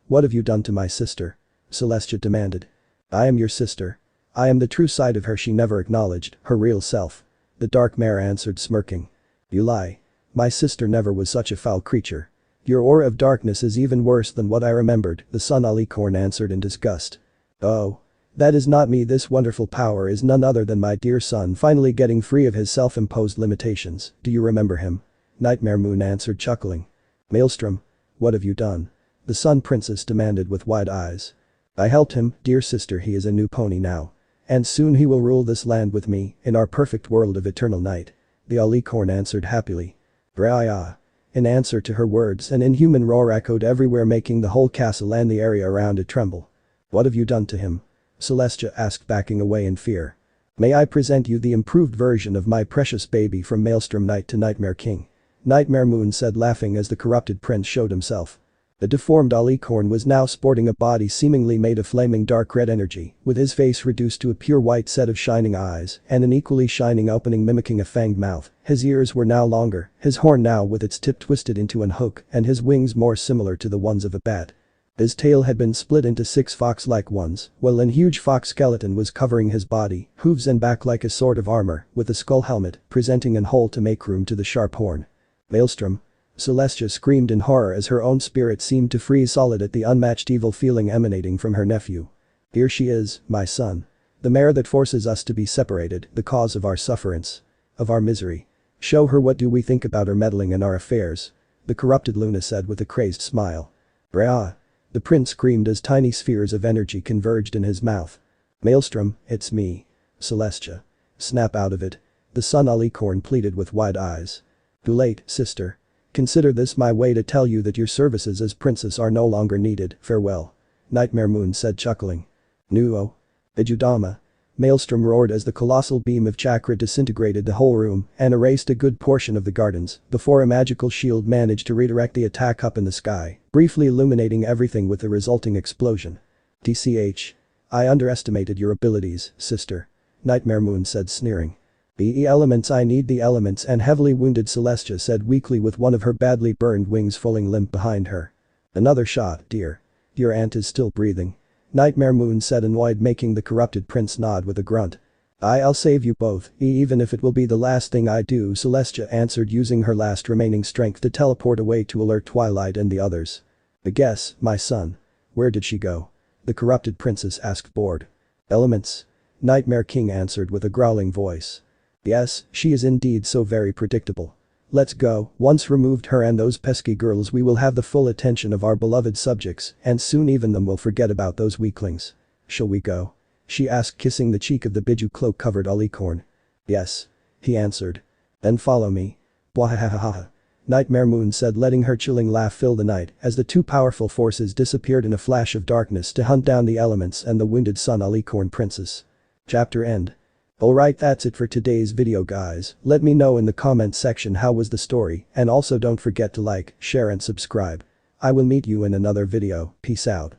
What have you done to my sister?" Celestia demanded. "I am your sister. I am the true side of her she never acknowledged, her real self." The dark mare answered, smirking. "You lie. My sister never was such a foul creature. Your aura of darkness is even worse than what I remembered," the Sun alicorn answered in disgust. "Oh. That is not me. This wonderful power is none other than my dear son finally getting free of his self-imposed limitations. Do you remember him?" Nightmare Moon answered, chuckling. "Maelstrom, what have you done?" the Sun Princess demanded with wide eyes. "I helped him, dear sister. He is a new pony now. And soon he will rule this land with me, in our perfect world of eternal night." The alicorn answered happily. "Braya." In answer to her words, an inhuman roar echoed everywhere, making the whole castle and the area around it tremble. "What have you done to him?" Celestia asked, backing away in fear. "May I present you the improved version of my precious baby from Maelstrom Knight to Nightmare King?" Nightmare Moon said, laughing as the corrupted prince showed himself. The deformed alicorn was now sporting a body seemingly made of flaming dark red energy, with his face reduced to a pure white set of shining eyes and an equally shining opening mimicking a fanged mouth. His ears were now longer, his horn now with its tip twisted into an hook, and his wings more similar to the ones of a bat. His tail had been split into 6 fox-like ones, while an huge fox skeleton was covering his body, hooves and back like a sort of armor, with a skull helmet presenting an hole to make room to the sharp horn. "Maelstrom!" Celestia screamed in horror as her own spirit seemed to freeze solid at the unmatched evil feeling emanating from her nephew. "Here she is, my son. The mare that forces us to be separated, the cause of our sufferance. Of our misery. Show her what do we think about her meddling in our affairs," the corrupted Luna said with a crazed smile. "Brah!" the prince screamed as tiny spheres of energy converged in his mouth. "Maelstrom, it's me. Celestia. Snap out of it," the Sun alicorn pleaded with wide eyes. "Too late, sister. Consider this my way to tell you that your services as princess are no longer needed, farewell. Nightmare Moon said, chuckling. Nuo. Ijudama. Maelstrom roared as the colossal beam of chakra disintegrated the whole room and erased a good portion of the gardens before a magical shield managed to redirect the attack up in the sky, briefly illuminating everything with the resulting explosion. TCH. I underestimated your abilities, sister. Nightmare Moon said, sneering. The elements, I need the elements, and heavily wounded Celestia said weakly with one of her badly burned wings falling limp behind her. Another shot, dear. Your aunt is still breathing. Nightmare Moon said, annoyed, making the corrupted prince nod with a grunt. I'll save you both, even if it will be the last thing I do, Celestia answered, using her last remaining strength to teleport away to alert Twilight and the others. I guess, my son. Where did she go? The corrupted princess asked, bored. Elements? Nightmare King answered with a growling voice. Yes, she is indeed so very predictable. Let's go. Once removed her and those pesky girls, we will have the full attention of our beloved subjects, and soon even them will forget about those weaklings. Shall we go? She asked, kissing the cheek of the Biju cloak-covered alicorn. Yes. He answered. Then follow me. Bwahahaha. Nightmare Moon said, letting her chilling laugh fill the night as the two powerful forces disappeared in a flash of darkness to hunt down the elements and the wounded Sun Alicorn princess. Chapter end. Alright, that's it for today's video, guys. Let me know in the comments section how was the story, and also don't forget to like, share and subscribe. I will meet you in another video. Peace out.